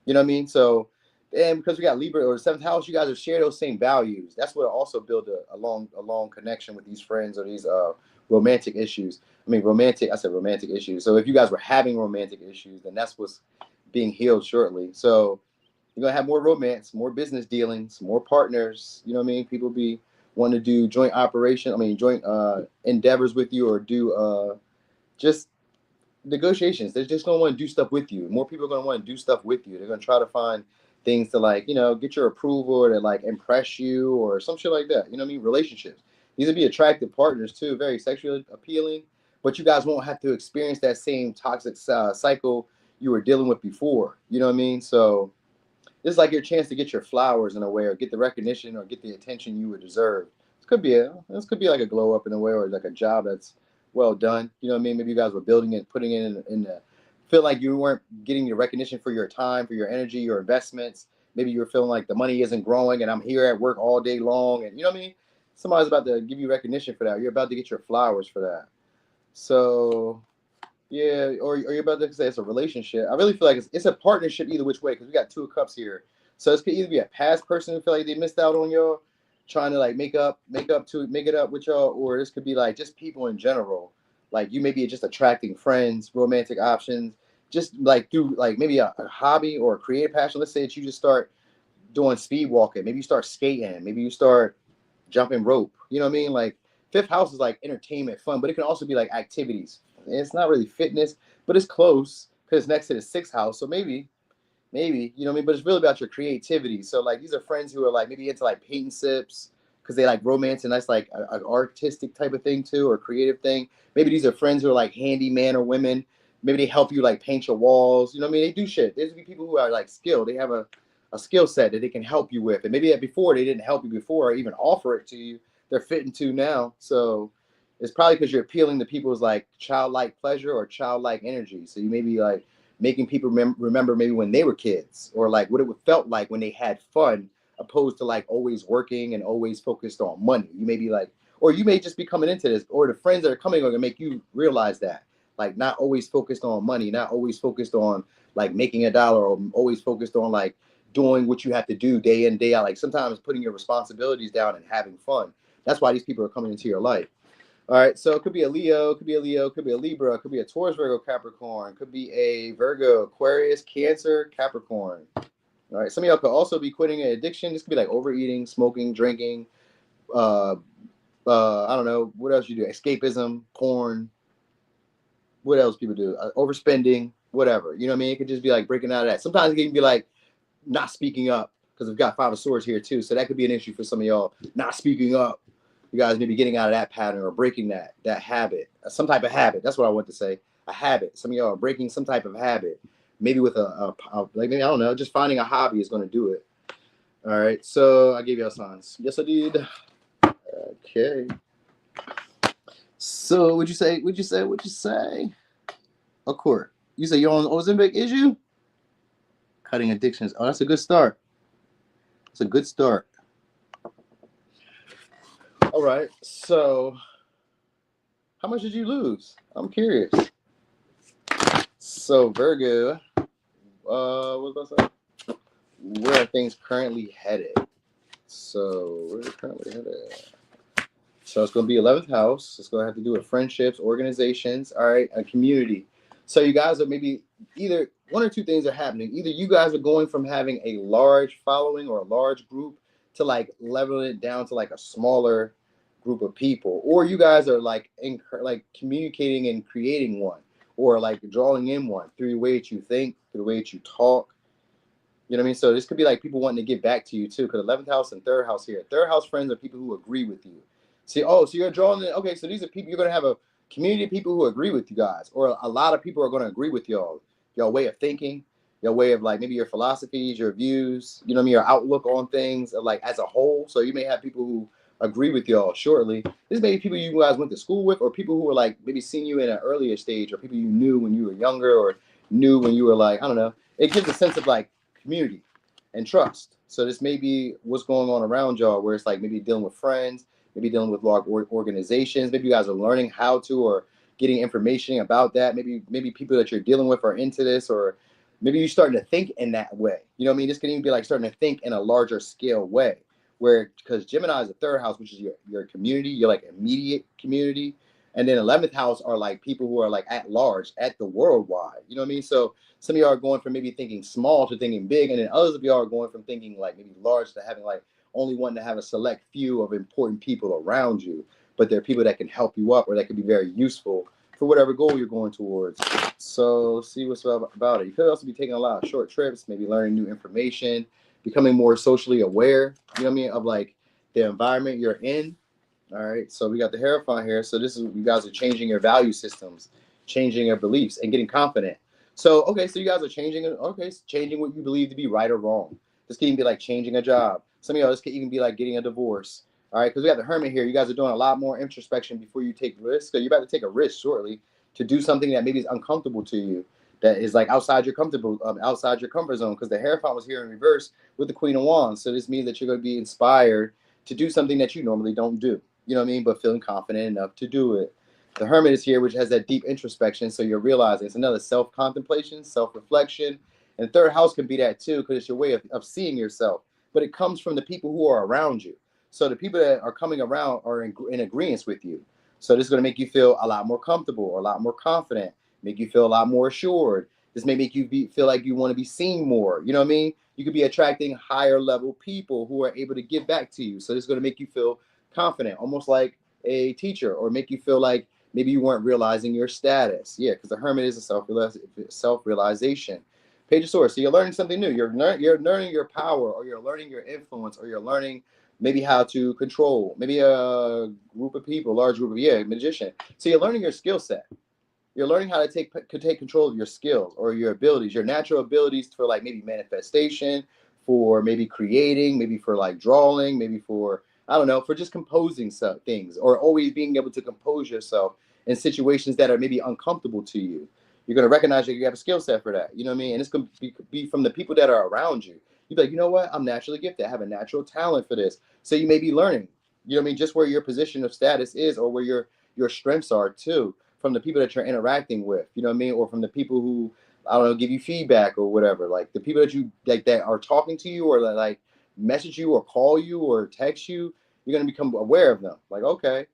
You know what I mean? So, and because we got Libra or the seventh house, you guys will share those same values. That's what also build a long connection with these friends or these romantic issues. I said romantic issues. So if you guys were having romantic issues, then that's what's being healed shortly. So you're gonna have more romance, more business dealings, more partners. You know what I mean? People be wanting to do joint endeavors with you, or do just negotiations. They're just gonna want to do stuff with you. More people are gonna want to do stuff with you. They're gonna try to find things to like, get your approval or to like impress you or some shit like that. You know what I mean? Relationships. These would be attractive partners too, very sexually appealing, but you guys won't have to experience that same toxic cycle you were dealing with before. You know what I mean? So this is like your chance to get your flowers in a way, or get the recognition, or get the attention you would deserve. This could be like a glow up in a way, or like a job that's well done. You know what I mean? Maybe you guys were building it, putting it in the feel like you weren't getting the recognition for your time, for your energy, your investments. Maybe you were feeling like the money isn't growing, and I'm here at work all day long, and you know what I mean? Somebody's about to give you recognition for that. You're about to get your flowers for that. So yeah, or you're about to say it's a relationship. I really feel like it's a partnership either which way, because we got 2 of cups here. So this could either be a past person who feel like they missed out on y'all, trying to like make it up with y'all, or this could be like just people in general. Like you may be just attracting friends, romantic options, just like through like maybe a hobby or a creative passion. Let's say that you just start doing speed walking, maybe you start skating, maybe you start jumping rope. You know what I mean? Like fifth house is like entertainment, fun, but it can also be like activities. It's not really fitness, but it's close because it's next to the sixth house. So maybe, you know what I mean? But it's really about your creativity. So like these are friends who are like maybe into like paint and sips because they like romance, and that's like an artistic type of thing too, or creative thing. Maybe these are friends who are like handyman or women. Maybe they help you like paint your walls. You know what I mean? They do shit. There's be people who are like skilled. They have a skill set that they can help you with. And maybe before they didn't help you before or even offer it to you. They're fitting to now. So it's probably because you're appealing to people's like childlike pleasure or childlike energy. So you may be like making people remember maybe when they were kids, or like what it felt like when they had fun, opposed to like always working and always focused on money. You may be like, or you may just be coming into this, or the friends that are coming are gonna make you realize that, like not always focused on money, not always focused on like making a dollar, or always focused on like doing what you have to do day in, day out. Like sometimes putting your responsibilities down and having fun. That's why these people are coming into your life. All right, so it could be a Leo, could be a Libra, could be a Taurus, Virgo, Capricorn, could be a Virgo, Aquarius, Cancer, Capricorn. All right, some of y'all could also be quitting an addiction. This could be like overeating, smoking, drinking. I don't know what else you do. Escapism, porn. What else people do? Overspending, whatever. You know what I mean? It could just be like breaking out of that. Sometimes it can be like not speaking up, because we've got 5 of Swords here too. So that could be an issue for some of y'all, not speaking up. You guys may be getting out of that pattern or breaking that habit, some type of habit. That's what I want to say. A habit. Some of y'all are breaking some type of habit. Maybe with like maybe, I don't know, just finding a hobby is going to do it. All right. So I gave y'all signs. Yes, I did. Okay. So what'd you say? A court. You say you're on Ozempic issue? Cutting addictions. Oh, that's a good start. It's a good start. All right. So how much did you lose? I'm curious. So Virgo, what was I saying? Where are things currently headed? So where are they currently headed? So it's going to be 11th house. It's going to have to do with friendships, organizations, all right, a community. So you guys are maybe either one or two things are happening. Either you guys are going from having a large following or a large group to like leveling it down to like a smaller group of people, or you guys are like communicating and creating one, or like drawing in one through the way that you think, through the way that you talk. You know what I mean? So this could be like people wanting to get back to you too, because 11th house and 3rd house here. 3rd house friends are people who agree with you. See, so you're drawing in, okay, so these are people, you're going to have a community of people who agree with you guys, or a lot of people are going to agree with y'all way of thinking, your way of like maybe your philosophies, your views, you know what I mean, your outlook on things like as a whole. So you may have people who agree with y'all shortly. This may be people you guys went to school with, or people who were like maybe seeing you in an earlier stage, or people you knew when you were younger, or knew when you were like, I don't know. It gives a sense of like community. and trust. So this may be what's going on around y'all, where it's like maybe dealing with friends, maybe dealing with large organizations. Maybe you guys are learning how to, or getting information about that. Maybe people that you're dealing with are into this, or maybe you're starting to think in that way. You know what I mean? This can even be like starting to think in a larger scale way, where, because Gemini is the third house, which is your community, your like immediate community. And then 11th house are like people who are like at large, at the worldwide. You know what I mean? So some of y'all are going from maybe thinking small to thinking big, and then others of y'all are going from thinking like maybe large to having like only wanting to have a select few of important people around you. But they're people that can help you up, or that can be very useful for whatever goal you're going towards. So see what's about it. You could also be taking a lot of short trips, maybe learning new information, becoming more socially aware, you know what I mean, of like the environment you're in. All right, so we got the Hierophant here. So this is, you guys are changing your value systems, changing your beliefs, and getting confident. So, okay, so you guys are changing, okay, changing what you believe to be right or wrong. This can even be like changing a job. Some of y'all, this could even be like getting a divorce. All right, because we got the Hermit here. You guys are doing a lot more introspection before you take risks. So you're about to take a risk shortly to do something that maybe is uncomfortable to you, that is like outside your outside your comfort zone. Because the Hierophant was here in reverse with the Queen of Wands. So this means that you're going to be inspired to do something that you normally don't do. You know what I mean? But feeling confident enough to do it. The Hermit is here, which has that deep introspection. So you're realizing it's another self-contemplation, self-reflection. And third house can be that too, because it's your way of seeing yourself. But it comes from the people who are around you. So the people that are coming around are in agreement with you. So this is going to make you feel a lot more comfortable, or a lot more confident, make you feel a lot more assured. This may make you feel like you want to be seen more. You know what I mean? You could be attracting higher level people who are able to give back to you. So this is going to make you feel confident, almost like a teacher, or make you feel like maybe you weren't realizing your status. Yeah, because the Hermit is a self-realization. Page of Swords. So you're learning something new. You're learning your power, or you're learning your influence, or you're learning maybe how to control maybe a group of people, large group of, magician. So you're learning your skill set. You're learning how to take control of your skills, or your abilities, your natural abilities for like maybe manifestation, for maybe creating, maybe for like drawing, maybe for, I don't know, for just composing some things, or always being able to compose yourself in situations that are maybe uncomfortable to you. You're going to recognize that you have a skill set for that. You know what I mean? And it's going to be from the people that are around you. You'd be like, you know what? I'm naturally gifted. I have a natural talent for this. So you may be learning, you know what I mean, just where your position of status is, or where your strengths are too, from the people that you're interacting with, you know what I mean? Or from the people who, I don't know, give you feedback or whatever. Like the people that you like that are talking to you, or that like message you or call you or text you, you're going to become aware of them. Like, okay.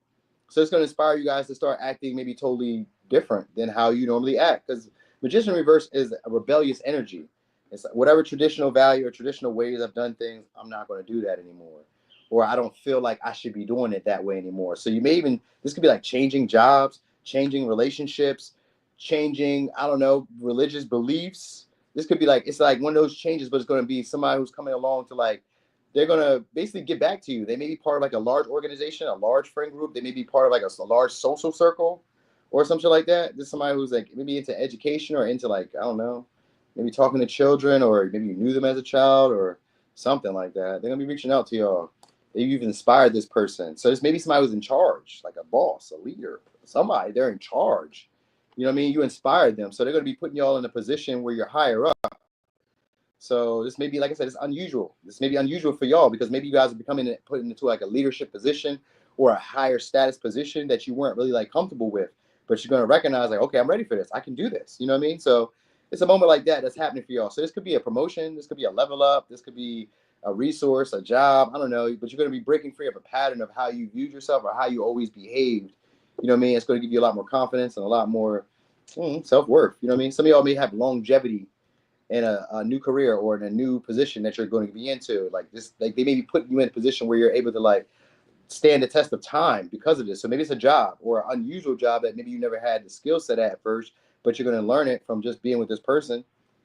So it's going to inspire you guys to start acting maybe totally different than how you normally act. Because Magician Reverse is a rebellious energy. It's like, whatever traditional value or traditional ways I've done things, I'm not going to do that anymore. Or I don't feel like I should be doing it that way anymore. So you may even, this could be like changing jobs, changing relationships, changing, I don't know, religious beliefs. This could be like, it's like one of those changes, but it's going to be somebody who's coming along to like, they're going to basically give back to you. They may be part of like a large organization, a large friend group. They may be part of like a large social circle or something like that. This is somebody who's like maybe into education, or into like, I don't know, maybe talking to children, or maybe you knew them as a child or something like that. They're going to be reaching out to y'all. You've inspired this person. So this may be somebody who's in charge, like a boss, a leader, somebody. They're in charge. You know what I mean? You inspired them. So they're going to be putting y'all in a position where you're higher up. So this may be, like I said, it's unusual. This may be unusual for y'all, because maybe you guys are becoming put into like a leadership position, or a higher status position that you weren't really like comfortable with. But you're going to recognize like, okay, I'm ready for this. I can do this. You know what I mean? So it's a moment like that that's happening for y'all. So this could be a promotion. This could be a level up. This could be a resource, a job. I don't know. But you're going to be breaking free of a pattern of how you viewed yourself, or how you always behaved. You know what I mean? It's going to give you a lot more confidence and a lot more self-worth. You know what I mean? Some of y'all may have longevity in a new career, or in a new position that you're going to be into. Like this, like they may be putting you in a position where you're able to like stand the test of time because of this. So maybe it's a job, or an unusual job that maybe you never had the skill set at first, but you're going to learn it from just being with this person.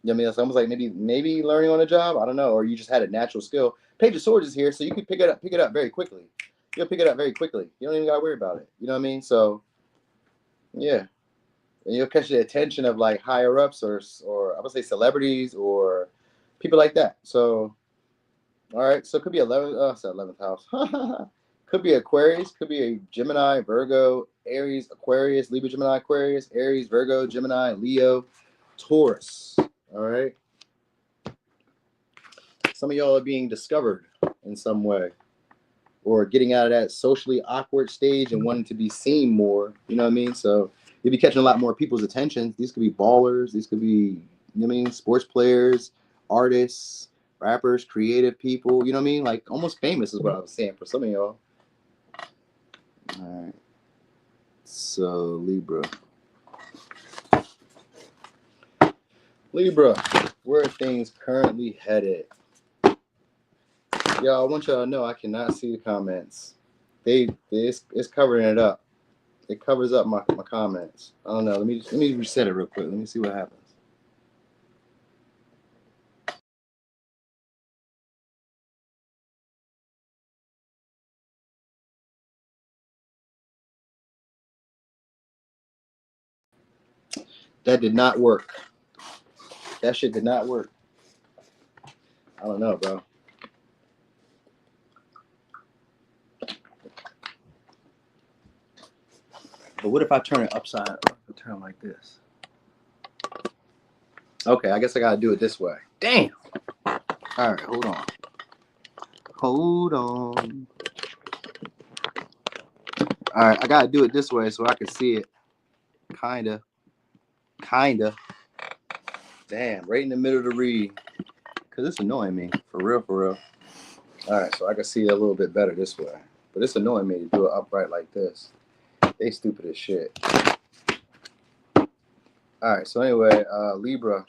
You know what I mean? It's almost like maybe learning on a job. I don't know. Or you just had a natural skill. Page of Swords is here, so you can pick it up very quickly. You'll pick it up very quickly. You don't even got to worry about it. You know what I mean? So yeah. And you'll catch the attention of like higher ups, or I would say celebrities, or people like that. So, all right. So it could be 11th house. Could be Aquarius, could be a Gemini, Virgo, Aries, Aquarius, Libra, Gemini, Aquarius, Aries, Virgo, Gemini, Leo, Taurus. All right. Some of y'all are being discovered in some way, or getting out of that socially awkward stage and wanting to be seen more. You know what I mean? So you'll be catching a lot more people's attention. These could be ballers. These could be, you know what I mean, sports players, artists, rappers, creative people. You know what I mean? Like almost famous is what I was saying for some of y'all. All right. So Libra. Libra, where are things currently headed? Y'all, I want y'all to know I cannot see the comments. It's covering it up. It covers up my comments. I don't know. Let me reset it real quick. Let me see what happens. That did not work. That shit did not work. I don't know, bro. But what if I turn it upside? Turn it like this. Okay, I guess I gotta do it this way. Damn. All right, hold on. Hold on. All right, I gotta do it this way so I can see it. Kinda. Damn, right in the middle of the read. Cause it's annoying me. For real. All right, so I can see it a little bit better this way. But it's annoying me to do it upright like this. They stupid as shit. All right, so anyway, Libra.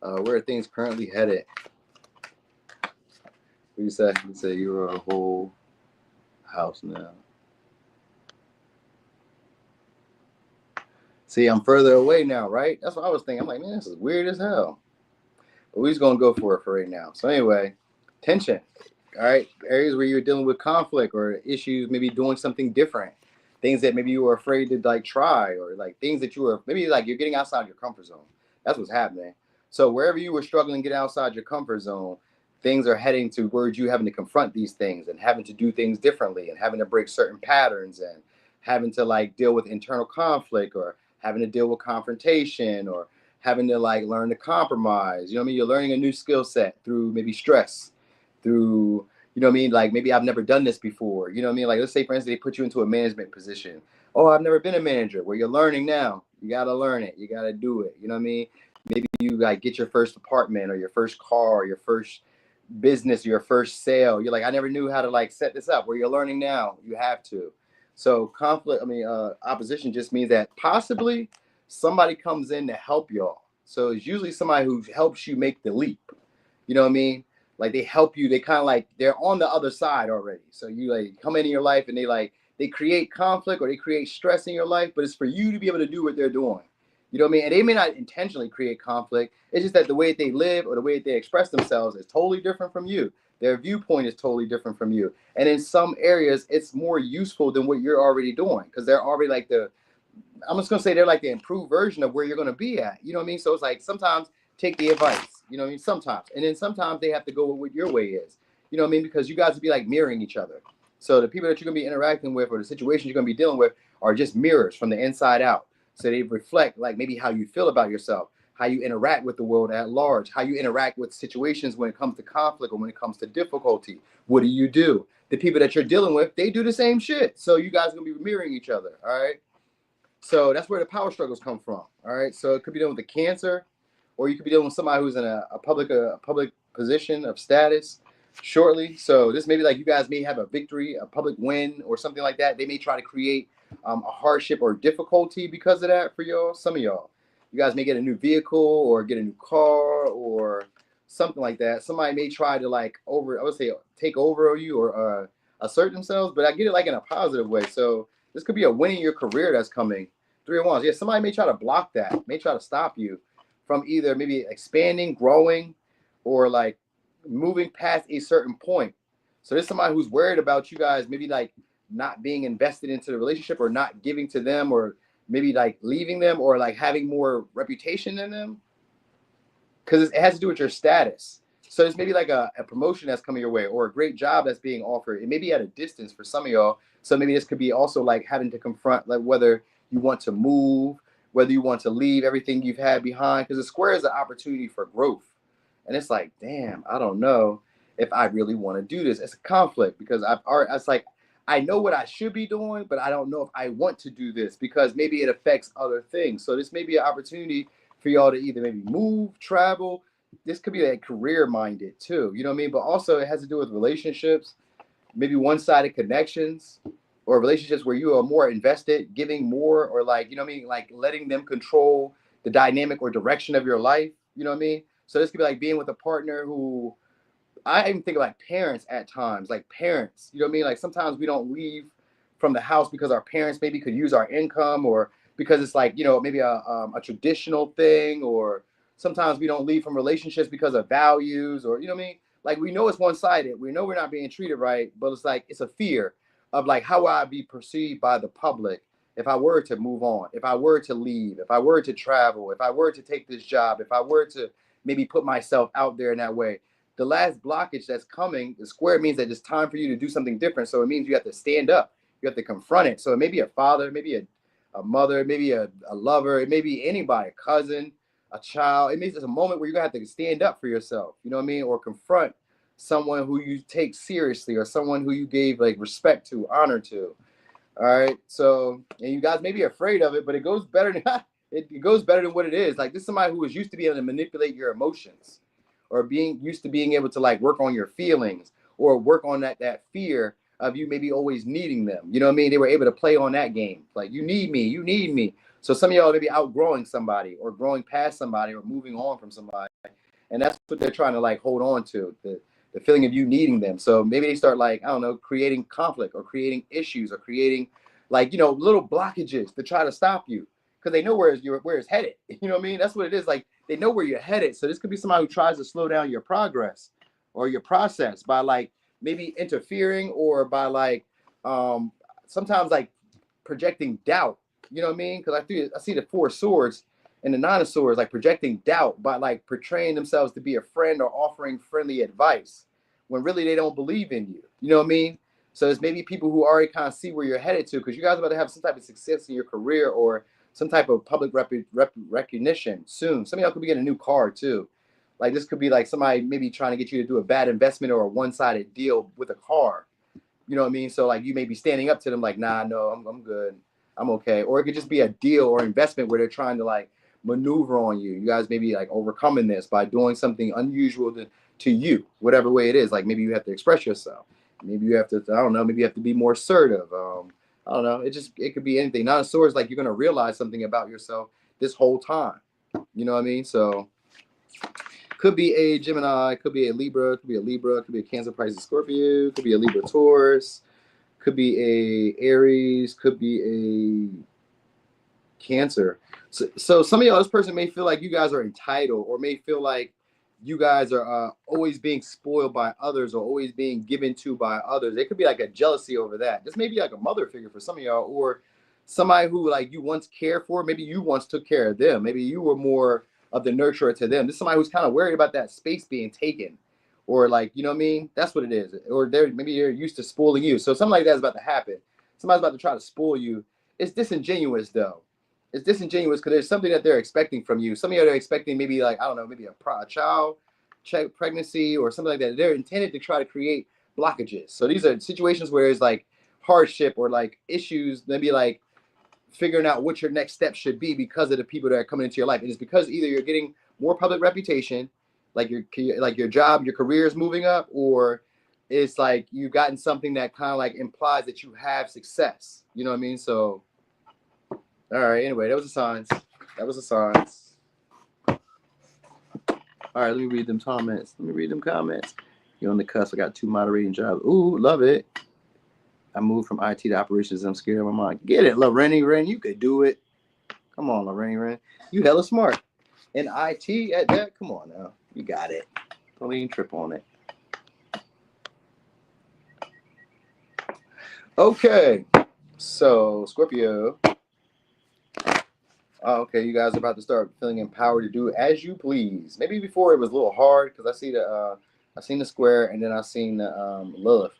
Where are things currently headed? What you say? You say you're a whole house now. See, I'm further away now, right? That's what I was thinking. I'm like, man, this is weird as hell. But we're just gonna go for it for right now. So anyway, tension. All right, areas where you're dealing with conflict or issues, maybe doing something different, things that maybe you were afraid to like try, or like things that you were maybe like you're getting outside your comfort zone. That's what's happening. So wherever you were struggling to get outside your comfort zone, things are heading towards you having to confront these things and having to do things differently and having to break certain patterns and having to like deal with internal conflict or having to deal with confrontation or having to like learn to compromise. You know what I mean? You're learning a new skill set through maybe stress, through, you know what I mean? Like maybe I've never done this before. You know what I mean? Like let's say for instance, they put you into a management position. Oh, I've never been a manager. Well, you're learning now. You got to learn it. You got to do it. You know what I mean? Maybe you like get your first apartment or your first car or your first business, your first sale. You're like, I never knew how to like set this up. Where you're learning now, you have to. So conflict, opposition just means that possibly somebody comes in to help y'all. So it's usually somebody who helps you make the leap. You know what I mean? Like they help you. They kind of like they're on the other side already. So you like come into your life and they create conflict or they create stress in your life, but it's for you to be able to do what they're doing. You know what I mean? And they may not intentionally create conflict. It's just that the way that they live or the way that they express themselves is totally different from you. Their viewpoint is totally different from you. And in some areas, it's more useful than what you're already doing because they're already like I'm just going to say they're like the improved version of where you're going to be at. You know what I mean? So it's like sometimes take the advice, you know what I mean? Sometimes. And then sometimes they have to go with what your way is. You know what I mean? Because you guys will be like mirroring each other. So the people that you're going to be interacting with or the situations you're going to be dealing with are just mirrors from the inside out. So they reflect like maybe how you feel about yourself, how you interact with the world at large, how you interact with situations when it comes to conflict or when it comes to difficulty. What do? The people that you're dealing with, they do the same shit. So you guys are going to be mirroring each other. All right. So that's where the power struggles come from. All right. So it could be dealing with the cancer, or you could be dealing with somebody who's in a public position of status shortly. So this may be like you guys may have a victory, a public win, or something like that. They may try to create a hardship or difficulty because of that for y'all. Some of y'all, you guys may get a new vehicle or get a new car or something like that. Somebody may try to I would say take over you or assert themselves, but I get it like in a positive way. So this could be a win in your career that's coming. Three of Wands. Yeah, somebody may try to block that, may try to stop you from either maybe expanding, growing, or like moving past a certain point. So there's somebody who's worried about you guys maybe like not being invested into the relationship or not giving to them or maybe like leaving them or like having more reputation than them because it has to do with your status. So there's maybe like a promotion that's coming your way or a great job that's being offered. It may be at a distance for some of y'all. So maybe this could be also like having to confront like whether you want to move, whether you want to leave everything you've had behind, because the square is an opportunity for growth. And it's like, damn, I don't know if I really want to do this. It's a conflict because it's like, I know what I should be doing, but I don't know if I want to do this because maybe it affects other things. So this may be an opportunity for y'all to either maybe move, travel. This could be like career minded too. You know what I mean? But also it has to do with relationships, maybe one-sided connections, or relationships where you are more invested, giving more, or like, you know what I mean? Like letting them control the dynamic or direction of your life. You know what I mean? So this could be like being with a partner who, I even think of like parents at times, like parents, you know what I mean? Like sometimes we don't leave from the house because our parents maybe could use our income, or because it's like, you know, maybe a traditional thing, or sometimes we don't leave from relationships because of values, or, you know what I mean? Like we know it's one-sided. We know we're not being treated right, but it's like, it's a fear of like, how will I be perceived by the public if I were to move on, if I were to leave, if I were to travel, if I were to take this job, if I were to maybe put myself out there in that way. The last blockage that's coming, the square, means that it's time for you to do something different. So it means you have to stand up. You have to confront it. So it may be a father, maybe a mother, maybe a lover, it may be anybody, a cousin, a child. It means it's a moment where you're going to have to stand up for yourself, you know what I mean? Or confront someone who you take seriously, or someone who you gave like respect to, honor to. All right. So, and you guys may be afraid of it, but it goes better than it goes better than what it is. Like this is somebody who was used to be able to manipulate your emotions, or being used to being able to like work on your feelings, or work on that fear of you maybe always needing them. You know what I mean? They were able to play on that game. Like, you need me, you need me. So some of y'all may be outgrowing somebody, or growing past somebody, or moving on from somebody. And that's what they're trying to like hold on to, the feeling of you needing them. So maybe they start like, I don't know, creating conflict, or creating issues, or creating like, you know, little blockages to try to stop you, because they know where it's headed. You know what I mean? That's what it is. Like, they know where you're headed. So this could be somebody who tries to slow down your progress or your process by like maybe interfering, or by like sometimes like projecting doubt. You know what I mean? Because I see the Four of Swords and the Nine of Swords, like projecting doubt by like portraying themselves to be a friend, or offering friendly advice when really they don't believe in you. You know what I mean? So it's maybe people who already kind of see where you're headed to, because you guys are about to have some type of success in your career, or some type of public recognition soon. Some of y'all could be getting a new car too. Like this could be like somebody maybe trying to get you to do a bad investment, or a one-sided deal with a car. You know what I mean? So like you may be standing up to them like, nah, no, I'm good. I'm okay. Or it could just be a deal or investment where they're trying to like maneuver on you. You guys may be like overcoming this by doing something unusual to you, whatever way it is. Like maybe you have to express yourself. Maybe you have to, I don't know, maybe you have to be more assertive. I don't know. It could be anything. Nine of Swords, like you're going to realize something about yourself this whole time. You know what I mean? So could be a Gemini, could be a Libra, could be a Libra, could be a Cancer, Pisces, Scorpio, could be a Libra, Taurus, could be a Aries, could be a Cancer. So some of y'all, this person may feel like you guys are entitled, or may feel like you guys are always being spoiled by others, or always being given to by others. It could be like a jealousy over that. This may be like a mother figure for some of y'all, or somebody who like you once cared for. Maybe you once took care of them. Maybe you were more of the nurturer to them. This is somebody who's kind of worried about that space being taken, or like, you know what I mean? That's what it is. Or maybe they're used to spoiling you. So something like that is about to happen. Somebody's about to try to spoil you. It's disingenuous though. It's disingenuous because there's something that they're expecting from you. Some of you are expecting maybe like, I don't know, maybe a child, pregnancy, or something like that. They're intended to try to create blockages. So these are situations where it's like hardship, or like issues, maybe like figuring out what your next step should be because of the people that are coming into your life. And it's because either you're getting more public reputation, like your job, your career is moving up, or it's like you've gotten something that kind of like implies that you have success. You know what I mean? So, all right. Anyway, that was a signs. That was a signs. All right. Let me read them comments. You're on the cusp. I got 2 moderating jobs. Ooh, love it. I moved from IT to operations. I'm scared of my mind. Get it, Lorraine Ren. You could do it. Come on, Lorraine Ren. You hella smart. In IT at that? Come on now. You got it. Don't even trip on it. Okay. So, Scorpio. Okay, you guys are about to start feeling empowered to do as you please. Maybe before it was a little hard because I seen the square, and then I seen the Lilith.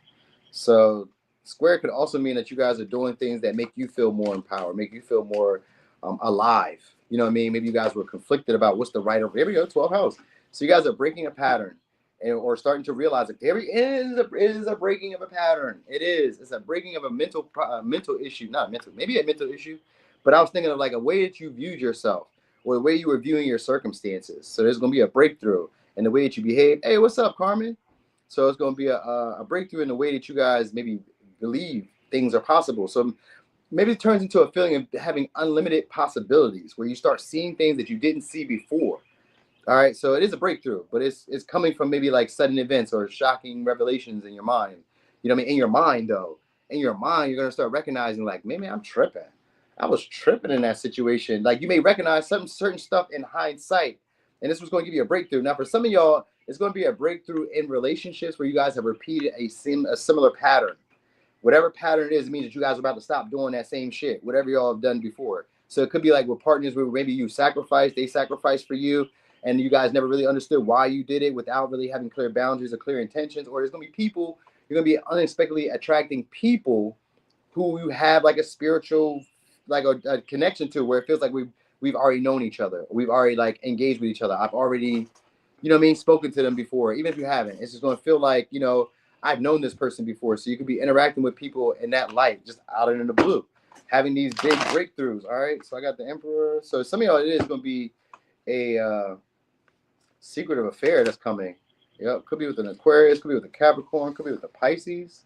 So square could also mean that you guys are doing things that make you feel more empowered, make you feel more alive. You know what I mean? Maybe you guys were conflicted about what's the right. Here we go, 12th house. So you guys are breaking a pattern, or starting to realize that there is a breaking of a pattern. It is. It's a breaking of a mental issue, not mental, maybe a mental issue. But I was thinking of like a way that you viewed yourself, or the way you were viewing your circumstances. So there's going to be a breakthrough in the way that you behave. Hey, what's up, Carmen? So it's going to be a breakthrough in the way that you guys maybe believe things are possible. So maybe it turns into a feeling of having unlimited possibilities, where you start seeing things that you didn't see before. All right, so it is a breakthrough, but it's coming from maybe like sudden events or shocking revelations in your mind. You know what I mean? In your mind, though, in your mind, you're gonna start recognizing like, maybe I'm tripping. I was tripping in that situation. Like, you may recognize some certain stuff in hindsight, and this was going to give you a breakthrough. Now, for some of y'all, it's going to be a breakthrough in relationships where you guys have repeated a similar pattern. Whatever pattern it is, it means that you guys are about to stop doing that same shit, whatever y'all have done before. So it could be like with partners where maybe you sacrificed, they sacrificed for you, and you guys never really understood why you did it without really having clear boundaries or clear intentions. Or there's going to be people, you're going to be unexpectedly attracting people who you have like a spiritual, like a connection to, where it feels like we've already known each other. We've already like engaged with each other. I've already, you know what I mean, spoken to them before. Even if you haven't, it's just going to feel like, you know, I've known this person before. So you could be interacting with people in that light, just out in the blue, having these big breakthroughs. All right. So I got the Emperor. So some of y'all, it is going to be a secretive affair that's coming. Yep. Could be with an Aquarius, could be with a Capricorn, could be with a Pisces.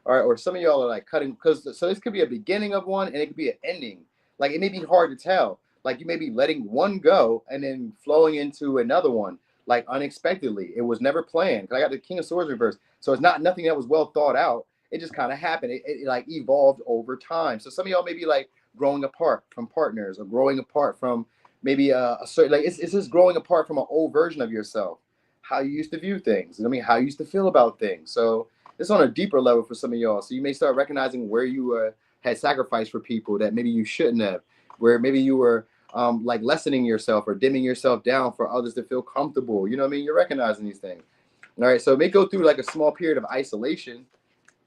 All right. Or some of y'all are like cutting, because so this could be a beginning of one and it could be an ending. Like, it may be hard to tell. Like, you may be letting one go and then flowing into another one, like unexpectedly. It was never planned. Cause I got the King of Swords reversed. So it's not nothing that was well thought out. It just kind of happened. It like evolved over time. So some of y'all may be like growing apart from partners, or growing apart from maybe a certain, like it's just growing apart from an old version of yourself, how you used to view things. You know what I mean? How you used to feel about things. So it's on a deeper level for some of y'all. So you may start recognizing where you had sacrificed for people that maybe you shouldn't have, where maybe you were like lessening yourself or dimming yourself down for others to feel comfortable. You know what I mean? You're recognizing these things. All right. So it may go through like a small period of isolation.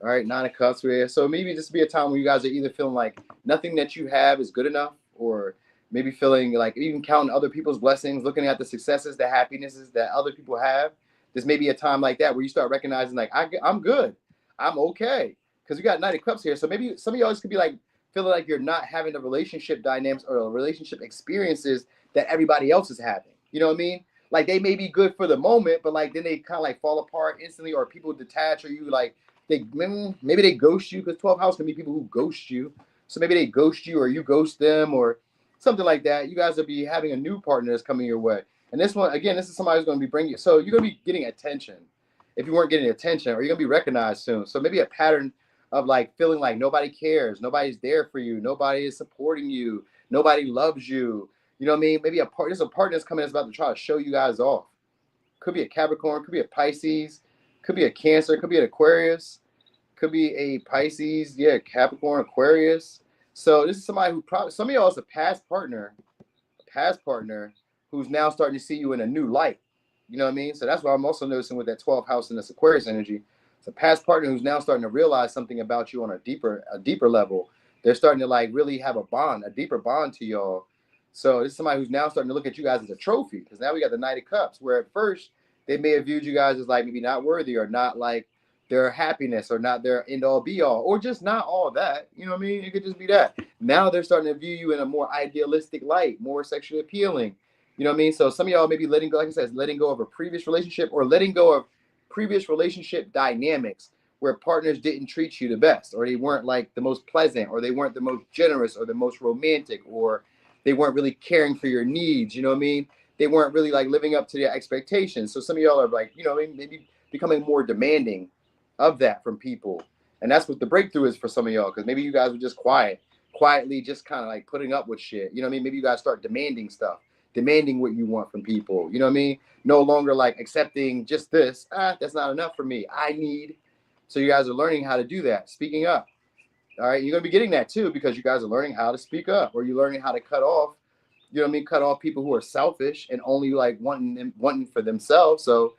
All right. 9 of Cups. So maybe this be a time where you guys are either feeling like nothing that you have is good enough, or maybe feeling like even counting other people's blessings, looking at the successes, the happinesses that other people have. This may be a time like that where you start recognizing like, I'm good. I'm okay. Because you got 9 of Cups here. So maybe some of y'all could be like feeling like you're not having the relationship dynamics or the relationship experiences that everybody else is having. You know what I mean? Like, they may be good for the moment, but like then they kind of like fall apart instantly, or people detach, or you like maybe they ghost you, because 12th house can be people who ghost you. So maybe they ghost you, or you ghost them, or something like that. You guys will be having a new partner that's coming your way. And this one, again, this is somebody who's going to be bringing you. So you're going to be getting attention. If you weren't getting attention, or you're going to be recognized soon. So maybe a pattern of like feeling like nobody cares, nobody's there for you, nobody is supporting you, nobody loves you. You know what I mean? Maybe there's a partner that's coming that's about to try to show you guys off. Could be a Capricorn, could be a Pisces, could be a Cancer, could be an Aquarius, could be a Pisces, yeah, Capricorn, Aquarius. So this is somebody who probably, some of y'all is a past partner who's now starting to see you in a new light. You know what I mean? So that's what I'm also noticing with that 12th house and this Aquarius energy. It's a past partner who's now starting to realize something about you on a deeper level. They're starting to like really have a deeper bond to y'all. So this is somebody who's now starting to look at you guys as a trophy, because now we got the Knight of Cups, where at first they may have viewed you guys as like maybe not worthy, or not like their happiness, or not their end all be all, or just not all that. You know what I mean? It could just be that. Now they're starting to view you in a more idealistic light, more sexually appealing. You know what I mean? So some of y'all may be letting go, like I said, letting go of a previous relationship, or letting go of previous relationship dynamics where partners didn't treat you the best, or they weren't like the most pleasant, or they weren't the most generous, or the most romantic, or they weren't really caring for your needs. You know what I mean? They weren't really like living up to their expectations. So some of y'all are like, you know, maybe becoming more demanding of that from people. And that's what the breakthrough is for some of y'all, because maybe you guys were just quietly just kind of like putting up with shit. You know what I mean? Maybe you guys start demanding stuff, demanding what you want from people. You know what I mean? No longer like accepting just this. That's not enough for me. I need. So you guys are learning how to do that, speaking up. All right, you're gonna be getting that too, because you guys are learning how to speak up, or you're learning how to cut off. You know what I mean? Cut off people who are selfish and only like wanting for themselves. So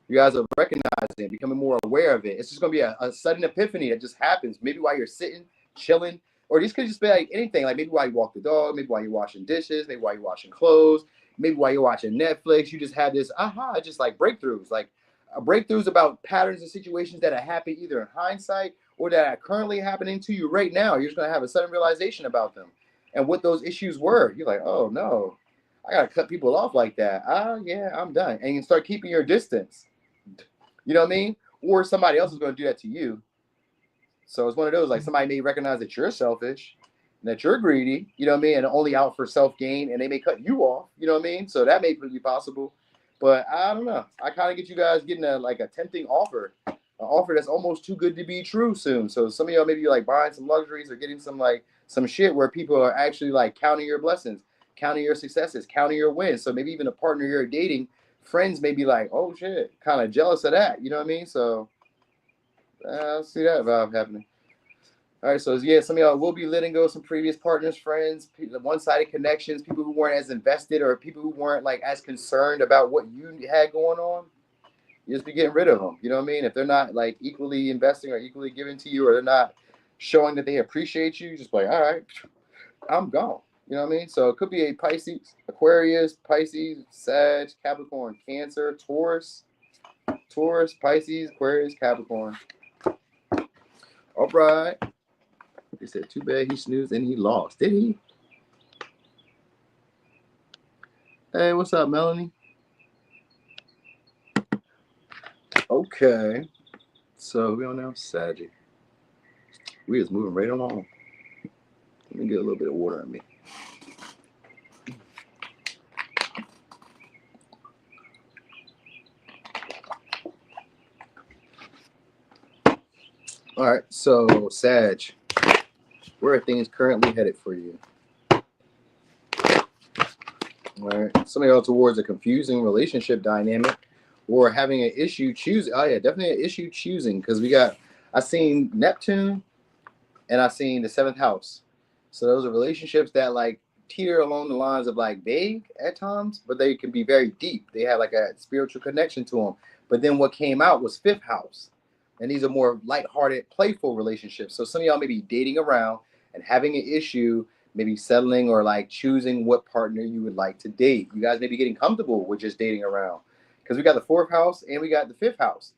you guys are recognizing it, becoming more aware of it. It's just gonna be a sudden epiphany that just happens. Maybe while you're sitting, chilling, Or these could just be like anything, like maybe while you walk the dog, maybe while you're washing dishes, maybe while you're washing clothes, maybe while you're watching Netflix, you just have this just like breakthroughs, like breakthroughs about patterns and situations that are happening either in hindsight or that are currently happening to you right now. You're just gonna have a sudden realization about them and what those issues were. You're like, oh no, I gotta cut people off like that. Yeah, I'm done. And you start keeping your distance. You know what I mean? Or somebody else is gonna do that to you. So it's one of those, like somebody may recognize that you're selfish and that you're greedy, you know what I mean, and only out for self-gain, and they may cut you off, you know what I mean? So that may be possible. But I don't know. I kind of get you guys getting a tempting offer, an offer that's almost too good to be true soon. So some of y'all maybe like buying some luxuries or getting some shit where people are actually like counting your blessings, counting your successes, counting your wins. So maybe even a partner you're dating, friends may be like, oh shit, kind of jealous of that, you know what I mean? So I see that vibe happening. All right, so yeah, some of y'all will be letting go of some previous partners, friends, one-sided connections, people who weren't as invested or people who weren't like as concerned about what you had going on. You just be getting rid of them. You know what I mean? If they're not like equally investing or equally giving to you, or they're not showing that they appreciate you, just like, all right, I'm gone. You know what I mean? So it could be a Pisces, Aquarius, Pisces, Sag, Capricorn, Cancer, Taurus, Pisces, Aquarius, Capricorn. All right. They said, too bad he snoozed and he lost. Did he? Hey, what's up, Melanie? Okay. So we on now Sagittarius. We just moving right along. Let me get a little bit of water on me. All right, so Sag, where are things currently headed for you? All right, some of y'all towards a confusing relationship dynamic or having an issue choosing. Oh yeah, definitely an issue choosing, because I seen Neptune and I seen the 7th house. So those are relationships that like teeter along the lines of like vague at times, but they can be very deep. They have like a spiritual connection to them. But then what came out was 5th house. And these are more lighthearted, playful relationships. So some of y'all may be dating around and having an issue, maybe settling or like choosing what partner you would like to date. You guys may be getting comfortable with just dating around, because we got the 4th house and we got the 5th house.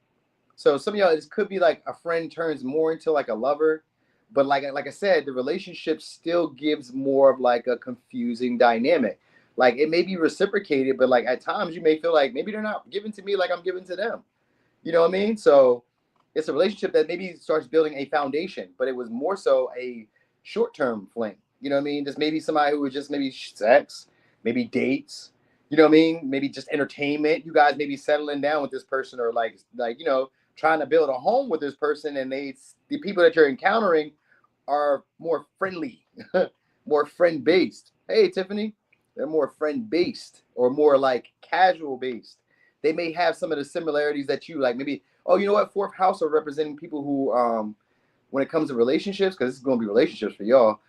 So some of y'all, this could be like a friend turns more into like a lover. But like I said, the relationship still gives more of like a confusing dynamic. Like it may be reciprocated, but like at times you may feel like maybe they're not giving to me like I'm giving to them. You know what I mean? So it's a relationship that maybe starts building a foundation, but it was more so a short-term fling. You know what I mean? Just maybe somebody who was just maybe sex, maybe dates. You know what I mean? Maybe just entertainment. You guys maybe settling down with this person, or like trying to build a home with this person, and the people that you're encountering are more friendly, more friend-based. Hey, Tiffany, they're more friend-based or more like casual-based. They may have some of the similarities that you like. Maybe, oh, you know what? 4th house are representing people who, when it comes to relationships, because this is going to be relationships for y'all,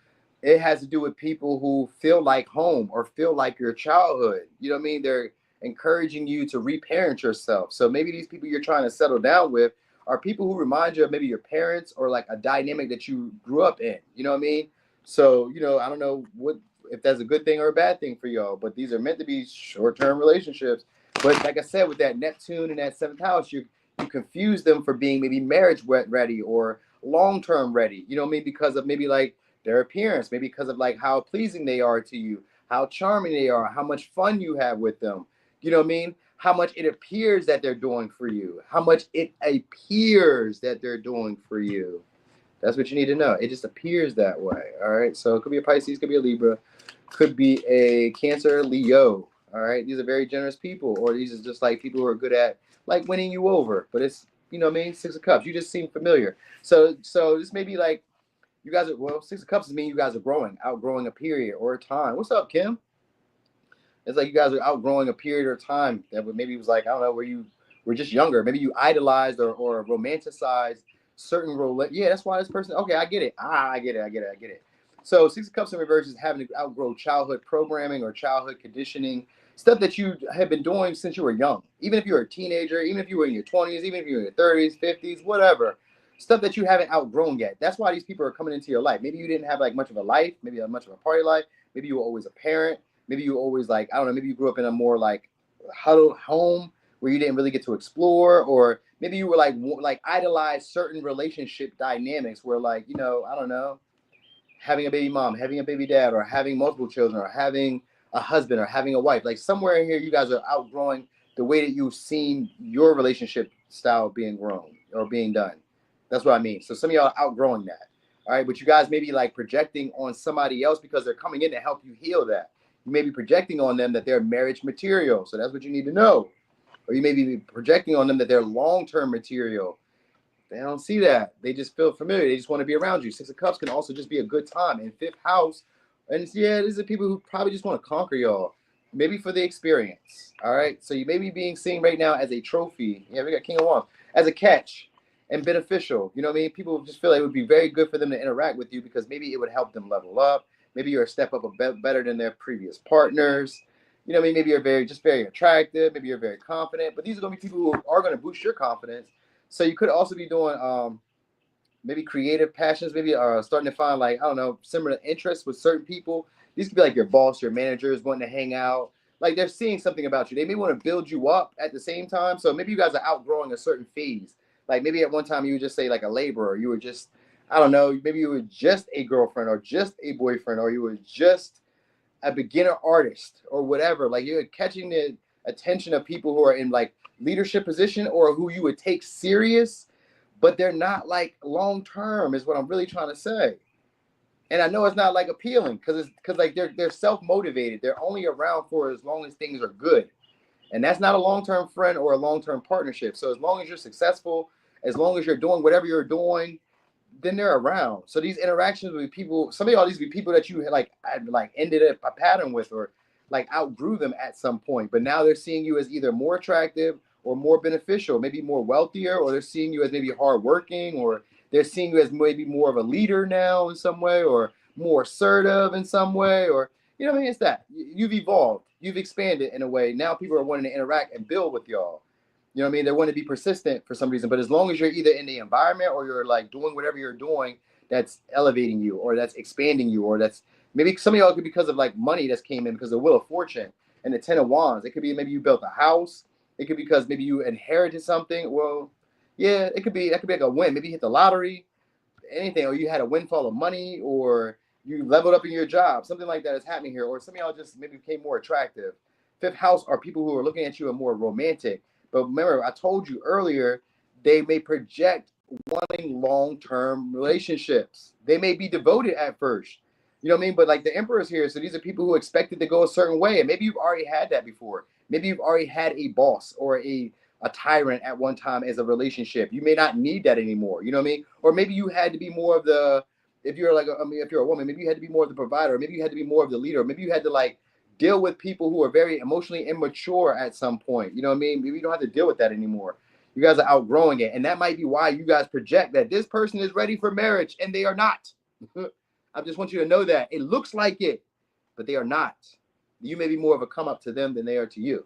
it has to do with people who feel like home or feel like your childhood. You know what I mean? They're encouraging you to reparent yourself. So maybe these people you're trying to settle down with are people who remind you of maybe your parents or like a dynamic that you grew up in. You know what I mean? So, I don't know if that's a good thing or a bad thing for y'all, but these are meant to be short-term relationships. But like I said, with that Neptune and that 7th house, you confuse them for being maybe marriage ready or long-term ready. You know what I mean? Because of maybe like their appearance, maybe because of like how pleasing they are to you, how charming they are, how much fun you have with them. You know what I mean? How much it appears that they're doing for you. How much it appears that they're doing for you. That's what you need to know. It just appears that way. All right. So it could be a Pisces, could be a Libra, could be a Cancer, Leo. All right. These are very generous people, or these are just like people who are good at like winning you over. But it's, you know what I mean? 6 of Cups. You just seem familiar. So this may be like, you guys are, 6 of Cups mean you guys are outgrowing a period or a time. What's up, Kim? It's like you guys are outgrowing a period or time that maybe was like, I don't know, where you were just younger. Maybe you idolized or romanticized certain role. Yeah, that's why this person, okay, I get it. I get it. So 6 of Cups in reverse is having to outgrow childhood programming or childhood conditioning, stuff that you have been doing since you were young. Even if you were a teenager, even if you were in your 20s, even if you were in your 30s, 50s, whatever. stuff that you haven't outgrown yet. That's why these people are coming into your life. Maybe you didn't have like much of a life, maybe much of a party life. Maybe you were always a parent. Maybe you were always like, I don't know, maybe you grew up in a more like huddled home where you didn't really get to explore, or maybe you were like idolized certain relationship dynamics where like, you know, I don't know, having a baby mom, having a baby dad, or having multiple children, or having a husband, or having a wife. Like somewhere in here, you guys are outgrowing the way that you've seen your relationship style being grown or being done. That's what I mean. So some of y'all are outgrowing that. All right. But you guys may be like projecting on somebody else because they're coming in to help you heal that. You may be projecting on them that they're marriage material. So that's what you need to know. Or you may be projecting on them that they're long-term material. They don't see that. They just feel familiar. They just want to be around you. Six of Cups can also just be a good time. And fifth house, and yeah, these are people who probably just want to conquer y'all. Maybe for the experience. All right. So you may be being seen right now as a trophy. Yeah, we got King of Wands. As a catch and beneficial. You know what I mean? People just feel like it would be very good for them to interact with you because maybe it would help them level up. Maybe you're a step up better than their previous partners. You know what I mean? Maybe you're very attractive. Maybe you're very confident. But these are going to be people who are going to boost your confidence. So you could also be doing maybe creative passions, maybe starting to find like, I don't know, similar interests with certain people. These could be like your boss, your managers wanting to hang out. Like they're seeing something about you. They may want to build you up at the same time. So maybe you guys are outgrowing a certain phase. Like maybe at one time you would just say like a laborer. You were just, I don't know, maybe you were just a girlfriend or just a boyfriend, or you were just a beginner artist or whatever. Like you're catching the attention of people who are in like leadership position or who you would take serious, but they're not like long term is what I'm really trying to say. And I know it's not like appealing because like they're self-motivated. They're only around for as long as things are good. And that's not a long-term friend or a long-term partnership. So as long as you're successful, as long as you're doing whatever you're doing, then they're around. So these interactions with people, some of y'all, these be people that you like ended a pattern with or like outgrew them at some point. But now they're seeing you as either more attractive or more beneficial, maybe more wealthier, or they're seeing you as maybe hardworking, or they're seeing you as maybe more of a leader now in some way, or more assertive in some way, or you know what I mean? It's that you've evolved, you've expanded in a way. Now people are wanting to interact and build with y'all. You know what I mean? They want to be persistent for some reason. But as long as you're either in the environment or you're like doing whatever you're doing that's elevating you or that's expanding you, or that's maybe some of y'all could be because of like money that's came in because of Wheel of Fortune and the Ten of Wands. It could be maybe you built a house. It could be because maybe you inherited something. Well, yeah, it could be, that could be like a win. Maybe you hit the lottery, anything, or you had a windfall of money, or you leveled up in your job. Something like that is happening here. Or some of y'all just maybe became more attractive. Fifth house are people who are looking at you and more romantic. But remember, I told you earlier, they may project wanting long-term relationships. They may be devoted at first. You know what I mean? But like the Emperor's here, so these are people who expected to go a certain way. And maybe you've already had that before. Maybe you've already had a boss or a tyrant at one time as a relationship. You may not need that anymore. You know what I mean? Or maybe you had to be more of the, if you're like, if you're a woman, maybe you had to be more of the provider. Or maybe you had to be more of the leader. Or maybe you had to like deal with people who are very emotionally immature at some point. You know what I mean? Maybe you don't have to deal with that anymore. You guys are outgrowing it. And that might be why you guys project that this person is ready for marriage and they are not. I just want you to know that. It looks like it, but they are not. You may be more of a come up to them than they are to you.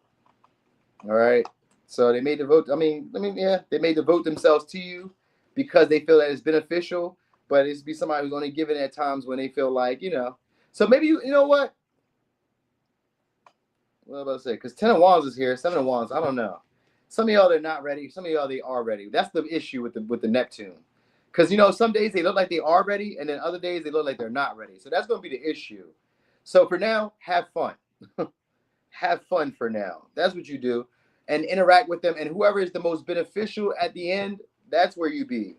All right. So they may devote, they may devote themselves to you because they feel that it's beneficial, but it's be somebody who's only given at times when they feel like, you know. So maybe you know what? What am I about to say? Because 10 of Wands is here, 7 of Wands, I don't know. Some of y'all, they're not ready. Some of y'all, they are ready. That's the issue with the Neptune. Because, you know, some days they look like they are ready, and then other days they look like they're not ready. So that's going to be the issue. So for now, have fun. Have fun for now. That's what you do. And interact with them. And whoever is the most beneficial at the end, that's where you be.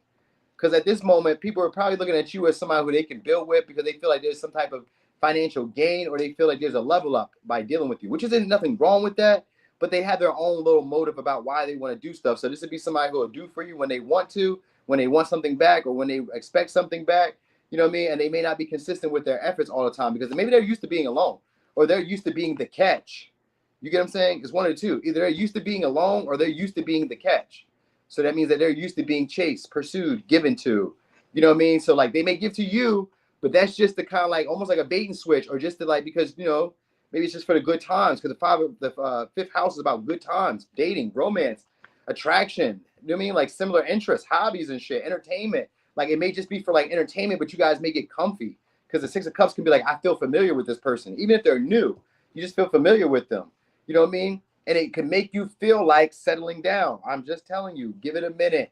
Because at this moment, people are probably looking at you as somebody who they can build with because they feel like there's some type of financial gain, or they feel like there's a level up by dealing with you, which isn't nothing wrong with that. But they have their own little motive about why they want to do stuff. So this would be somebody who will do for you when they want to, when they want something back, or when they expect something back. You know what I mean? And they may not be consistent with their efforts all the time because maybe they're used to being alone, or they're used to being the catch. You get what I'm saying? It's one of the two. Either they're used to being alone or they're used to being the catch. So that means that they're used to being chased, pursued, given to. You know what I mean? So like they may give to you, but that's just the kind of like almost like a bait and switch, or just to like, because, you know, maybe it's just for the good times, because the fifth house is about good times, dating, romance, attraction, You know what I mean? Like similar interests, hobbies and shit, entertainment. Like it may just be for like entertainment, but you guys may get comfy because the Six of Cups can be like, I feel familiar with this person, even if they're new. You just feel familiar with them. You know what I mean? And it can make you feel like settling down. I'm just telling you, give it a minute.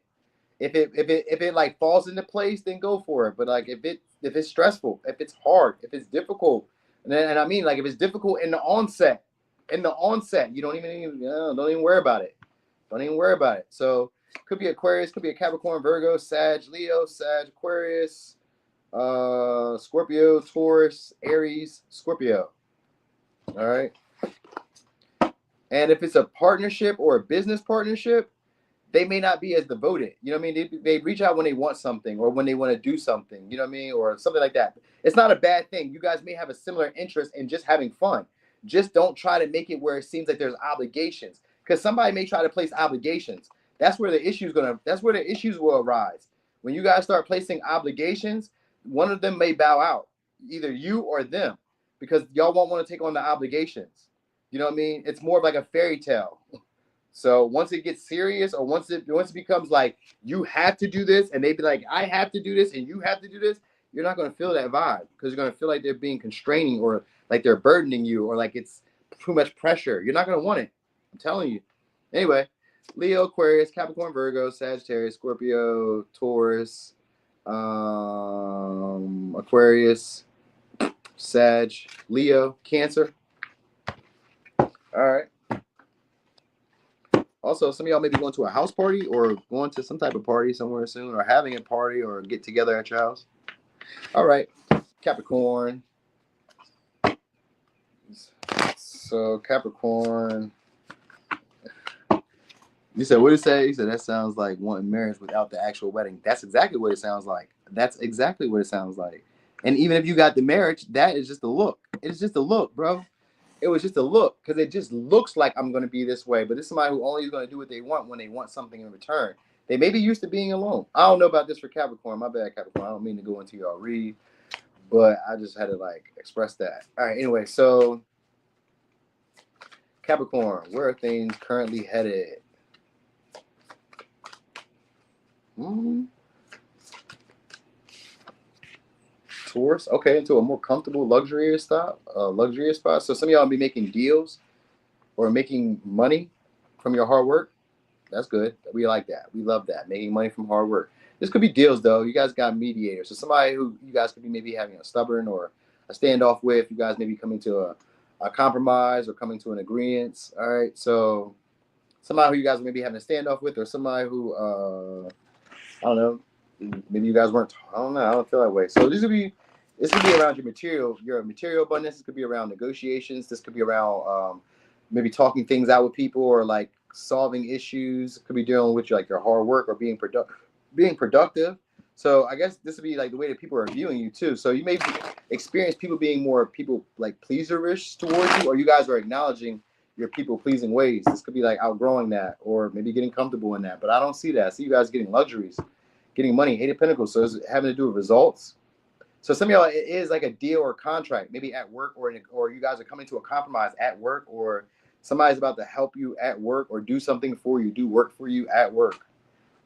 If it like falls into place, then go for it. But like if it's stressful, if it's hard, if it's difficult, and I mean like if it's difficult in the onset, you don't even worry about it. Don't even worry about it. So could be Aquarius, could be a Capricorn, Virgo, Sag, Leo, Sag, Aquarius, Scorpio, Taurus, Aries, Scorpio. All right. And if it's a partnership or a business partnership, they may not be as devoted. You know what I mean? They reach out when they want something or when they want to do something, you know what I mean? Or something like that. It's not a bad thing. You guys may have a similar interest in just having fun. Just don't try to make it where it seems like there's obligations. Because somebody may try to place obligations. That's where the issues will arise. When you guys start placing obligations, one of them may bow out, either you or them, because y'all won't want to take on the obligations. You know what I mean? It's more of like a fairy tale. So once it gets serious, or once it becomes like you have to do this, and they be like, I have to do this, and you have to do this, you're not going to feel that vibe because you're going to feel like they're being constraining, or like they're burdening you, or like it's too much pressure. You're not going to want it. I'm telling you. Anyway, Leo, Aquarius, Capricorn, Virgo, Sagittarius, Scorpio, Taurus, Aquarius, Sag, Leo, Cancer. All right. Also, some of y'all may be going to a house party or going to some type of party somewhere soon, or having a party or get together at your house. All right, Capricorn. So Capricorn. You said, what did it say? You said that sounds like wanting marriage without the actual wedding. That's exactly what it sounds like. That's exactly what it sounds like. And even if you got the marriage, that is just a look. It's just a look, bro. It was just a look, because it just looks like I'm going to be this way. But it's somebody who only is going to do what they want when they want something in return. They may be used to being alone. I don't know about this for Capricorn. My bad, Capricorn. I don't mean to go into y'all read, but I just had to like express that. All right. Anyway, so Capricorn, where are things currently headed? Taurus, okay, into a more comfortable, luxurious spot. So some of y'all be making deals or making money from your hard work. That's good. We like that. We love that. Making money from hard work. This could be deals, though. You guys got mediators. So somebody who you guys could be maybe having a stubborn or a standoff with. You guys may be coming to a compromise or coming to an agreement. All right. So somebody who you guys may be having a standoff with, or somebody who, I don't know, maybe you guys weren't, I don't know. I don't feel that way. So this could be around your material abundance. This could be around negotiations. This could be around maybe talking things out with people, or like solving issues. It could be dealing with your hard work, or being productive. So I guess this would be like the way that people are viewing you too. So you may experience people being more people like pleaserish towards you, or you guys are acknowledging your people pleasing ways. This could be like outgrowing that, or maybe getting comfortable in that. But I don't see that. I see you guys getting luxuries, getting money. Eight of Pentacles. So it's having to do with results. So some of y'all, it is like a deal or contract, maybe at work, or you guys are coming to a compromise at work, or somebody's about to help you at work, or do something for you, do work for you at work,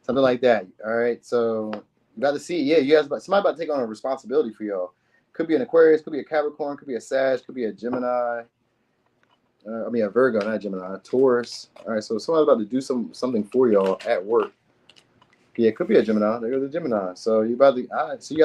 something like that. All right. So you got to see, yeah, you guys, somebody about to take on a responsibility for y'all. Could be an Aquarius, could be a Capricorn, could be a Sag, could be a Gemini. A Virgo, not Gemini, Taurus. All right. So somebody's about to do something for y'all at work. Yeah, it could be a Gemini. There goes a Gemini. So you guys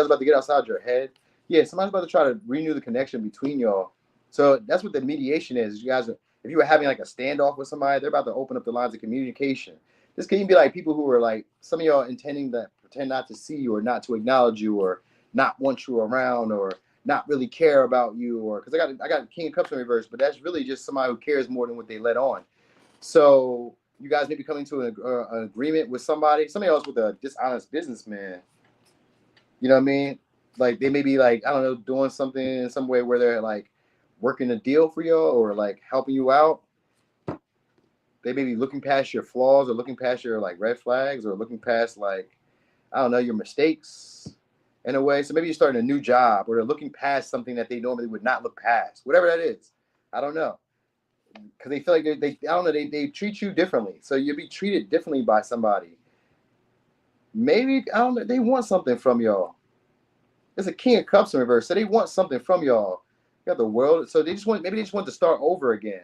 about to get outside your head. Yeah, somebody's about to try to renew the connection between y'all. So that's what the mediation is. You guys, if you were having like a standoff with somebody, they're about to open up the lines of communication. This can even be like people who are like, some of y'all intending to pretend not to see you, or not to acknowledge you, or not want you around, or not really care about you, or because I got King of Cups in reverse, but that's really just somebody who cares more than what they let on. So you guys may be coming to an agreement with somebody else with a dishonest businessman. You know what I mean? Like they may be like, I don't know, doing something in some way where they're like working a deal for you, or like helping you out. They may be looking past your flaws, or looking past your like red flags, or looking past like, I don't know, your mistakes in a way. So maybe you're starting a new job, or they're looking past something that they normally would not look past. Whatever that is. I don't know. Because they feel like they I don't know, they treat you differently. So you'll be treated differently by somebody. maybe, I don't know, they want something from y'all. It's a King of Cups in reverse, so they want something from y'all. You got the World, so they just want, maybe they just want to start over again.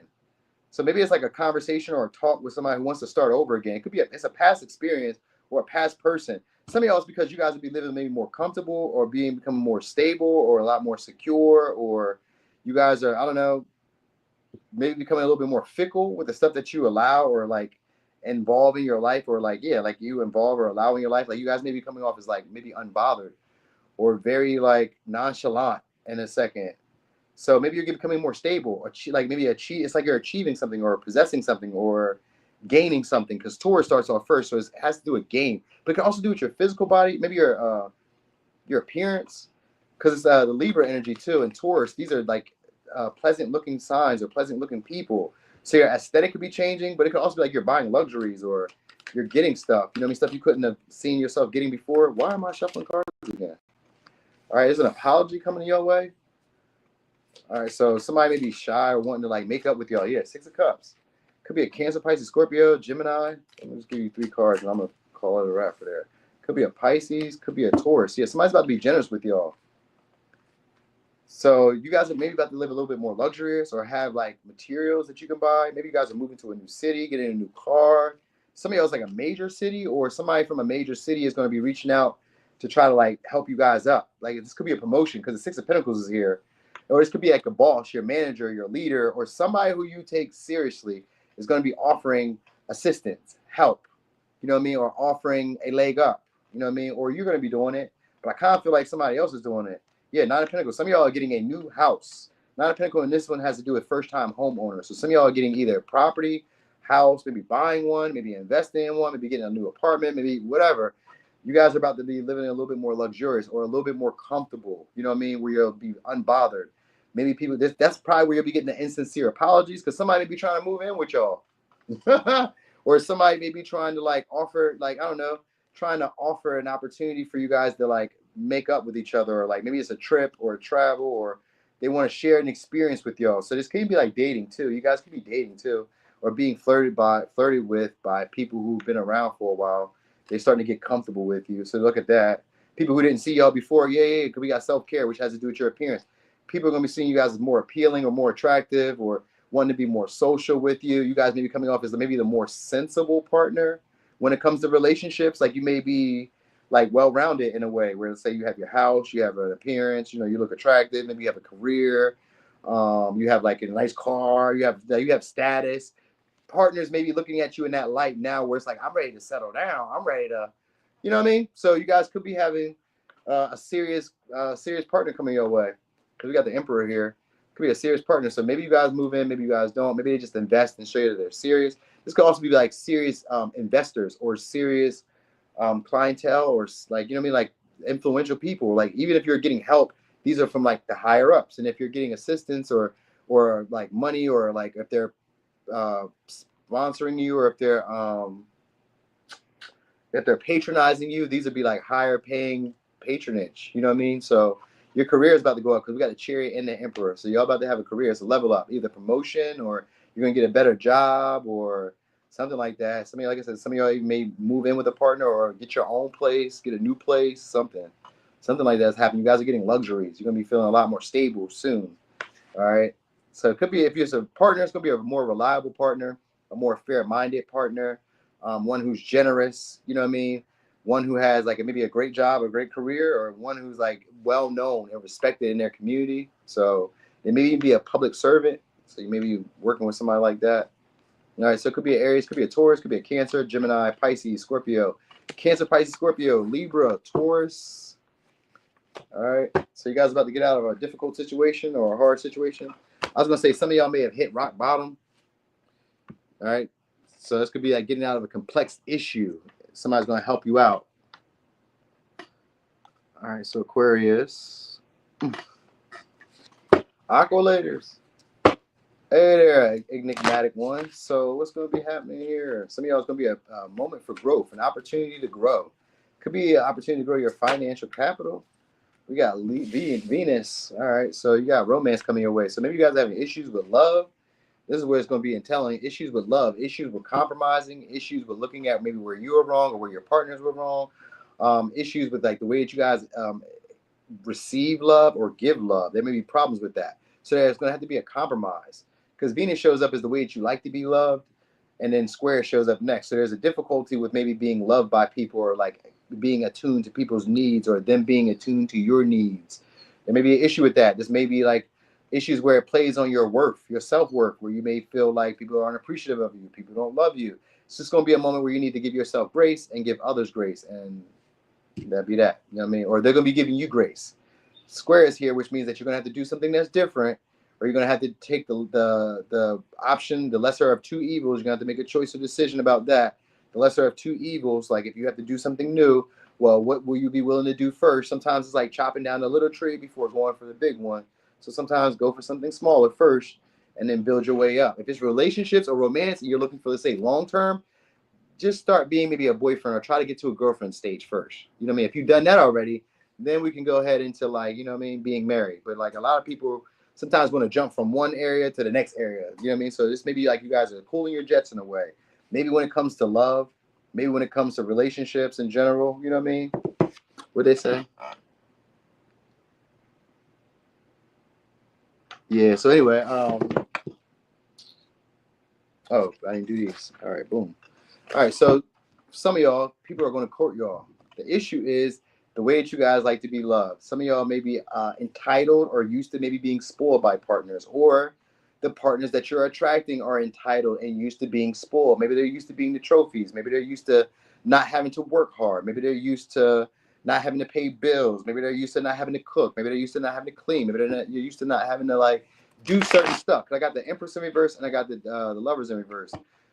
So maybe it's like a conversation or a talk with somebody who wants to start over again. It could be it's a past experience or a past person. Some of y'all is because you guys would be living maybe more comfortable or becoming more stable or a lot more secure, or you guys are, I don't know, maybe becoming a little bit more fickle with the stuff that you allow or like involve in your life, or like, yeah, like you involve or allow in your life. Like you guys may be coming off as like maybe unbothered or very like nonchalant in a second. So maybe you're becoming more stable, or like maybe achieve. It's like you're achieving something or possessing something or gaining something, because Taurus starts off first, so it has to do with gain, but it can also do with your physical body, maybe your appearance, because it's the Libra energy too. And Taurus, these are like pleasant looking signs or pleasant looking people. So your aesthetic could be changing, but it could also be like you're buying luxuries or you're getting stuff. You know what I mean? Stuff you couldn't have seen yourself getting before. Why am I shuffling cards again? All right, there's an apology coming your way. All right, so somebody may be shy or wanting to like make up with y'all. Yeah, Six of Cups. Could be a Cancer, Pisces, Scorpio, Gemini. Let me just give you 3 cards, and I'm gonna call it a wrap for there. Could be a Pisces. Could be a Taurus. Yeah, somebody's about to be generous with y'all. So you guys are maybe about to live a little bit more luxurious or have like materials that you can buy. Maybe you guys are moving to a new city, getting a new car. Some of y'all is like a major city, or somebody from a major city is going to be reaching out to try to like help you guys up. Like this could be a promotion because the Six of Pentacles is here. Or this could be like a boss, your manager, your leader, or somebody who you take seriously is going to be offering assistance, help, you know what I mean? Or offering a leg up, you know what I mean? Or you're going to be doing it, but I kind of feel like somebody else is doing it. Yeah, Nine of Pentacles. Some of y'all are getting a new house. Nine of Pentacles, and this one has to do with first-time homeowners. So some of y'all are getting either property, house, maybe buying one, maybe investing in one, maybe getting a new apartment, maybe whatever. You guys are about to be living a little bit more luxurious or a little bit more comfortable, you know what I mean? Where you'll be unbothered. Maybe people, that's probably where you'll be getting the insincere apologies, because somebody may be trying to move in with y'all. Or somebody may be trying to like offer, like, I don't know, trying to offer an opportunity for you guys to like make up with each other, or like maybe it's a trip or a travel, or they want to share an experience with y'all. So this can be like dating too. You guys could be dating too, or being flirted with by people who've been around for a while. They're starting to get comfortable with you. So look at that. People who didn't see y'all before, yeah, because we got self-care, which has to do with your appearance. People are going to be seeing you guys as more appealing or more attractive, or wanting to be more social with you. You guys may be coming off as maybe the more sensible partner when it comes to relationships. Like you may be like well-rounded in a way where, let's say you have your house, you have an appearance, you know, you look attractive, maybe you have a career, you have like a nice car, you have status. Partners may be looking at you in that light now, where it's like, I'm ready to settle down. I'm ready to, you know what I mean? So you guys could be having a serious partner coming your way, because we got the Emperor here. Could be a serious partner. So maybe you guys move in, maybe you guys don't. Maybe they just invest and show you that they're serious. This could also be like serious investors or serious clientele, or like, you know what I mean, like influential people. Like even if you're getting help, these are from like the higher ups. And if you're getting assistance or like money, or like if they're sponsoring you, or if they're patronizing you, these would be like higher paying patronage. You know what I mean? So your career is about to go up, because we got a Chariot and the Emperor. So y'all about to have a career. It's a level up, either promotion, or you're going to get a better job, or something like that. Some of y'all, like I said, some of y'all may move in with a partner or get your own place, get a new place, something like that's happening. You guys are getting luxuries. You're going to be feeling a lot more stable soon. All right. So it could be, if you're a partner, it's going to be a more reliable partner, a more fair-minded partner, one who's generous, you know what I mean? One who has like maybe a great job, a great career, or one who's like well-known and respected in their community. So they may even be a public servant. So you may be working with somebody like that. All right. So it could be an Aries, could be a Taurus, could be a Cancer, Gemini, Pisces, Scorpio. Cancer, Pisces, Scorpio, Libra, Taurus. All right. So you guys are about to get out of a difficult situation or a hard situation. I was going to say some of y'all may have hit rock bottom. All right. So this could be like getting out of a complex issue. Somebody's going to help you out. All right. So Aquarius. Aqualators. Hey there, enigmatic one. So what's going to be happening here? Some of y'all is going to be a moment for growth, an opportunity to grow. Could be an opportunity to grow your financial capital. We got Venus. All right. So you got romance coming your way. So maybe you guys are having issues with love. This is where it's going to be telling. Issues with love, issues with compromising, issues with looking at maybe where you were wrong or where your partners were wrong, issues with like the way that you guys receive love or give love. There may be problems with that. So there's going to have to be a compromise, because Venus shows up as the way that you like to be loved, and then Square shows up next. So there's a difficulty with maybe being loved by people, or like being attuned to people's needs, or them being attuned to your needs. There may be an issue with that. This may be like issues where it plays on your worth, your self-worth, where you may feel like people aren't appreciative of you, people don't love you. It's just going to be a moment where you need to give yourself grace and give others grace, and that'd be that. You know what I mean? Or they're going to be giving you grace. Square is here, which means that you're going to have to do something that's different, or you're going to have to take the option, the lesser of two evils. You're going to have to make a choice or decision about that. The lesser of two evils, like if you have to do something new, well, what will you be willing to do first? Sometimes it's like chopping down the little tree before going for the big one. So sometimes go for something smaller first and then build your way up. If it's relationships or romance and you're looking for, let's say, long term, just start being maybe a boyfriend or try to get to a girlfriend stage first. You know what I mean? If you've done that already, then we can go ahead into like, you know what I mean, being married. But like a lot of people sometimes want to jump from one area to the next area. You know what I mean? So this may be like you guys are cooling your jets in a way. Maybe when it comes to love, maybe when it comes to relationships in general, you know what I mean? What they say? Yeah, so anyway, oh, I didn't do these. All right, boom. All right, so some of y'all, people are going to court y'all. The issue is the way that you guys like to be loved. Some of y'all may be entitled or used to maybe being spoiled by partners, or the partners that you're attracting are entitled and used to being spoiled. Maybe they're used to being the trophies. Maybe they're used to not having to work hard. Maybe they're used to not having to pay bills. Maybe they're used to not having to cook. Maybe they're used to not having to clean. Maybe you're used to not having to like do certain stuff. I got the Empress in reverse and I got the Lovers in reverse.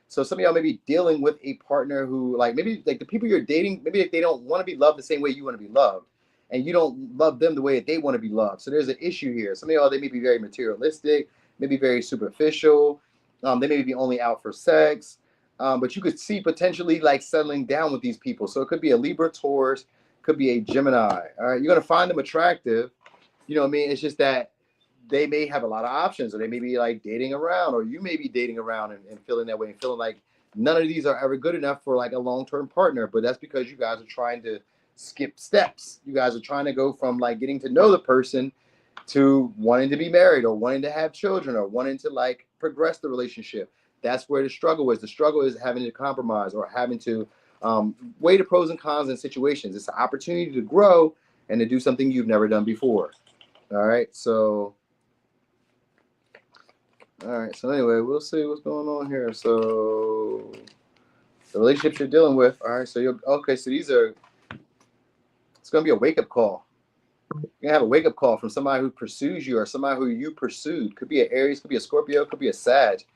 So some of y'all may be dealing with a partner who, like, maybe like the people you're dating, maybe they don't want to be loved the same way you want to be loved, and you don't love them the way that they want to be loved. So there's an issue here. Some of y'all, they may be very materialistic, maybe very superficial. They may be only out for sex, but you could see potentially like settling down with these people. So it could be a Libra, Taurus, could be a Gemini. All right, you're gonna find them attractive. You know what I mean? It's just that they may have a lot of options, or they may be like dating around, or you may be dating around and feeling that way and feeling like none of these are ever good enough for like a long-term partner. But that's because you guys are trying to skip steps. You guys are trying to go from like getting to know the person to wanting to be married, or wanting to have children, or wanting to like progress the relationship. That's where the struggle is. The struggle is having to compromise, or having to weigh the pros and cons in situations. It's an opportunity to grow and to do something you've never done before. All right, so anyway, we'll see what's going on here. So the relationships you're dealing with. All right, so so it's gonna be a wake-up call. You're gonna have a wake-up call from somebody who pursues you, or somebody who you pursued. Could be an Aries, could be a Scorpio, could be a Sag.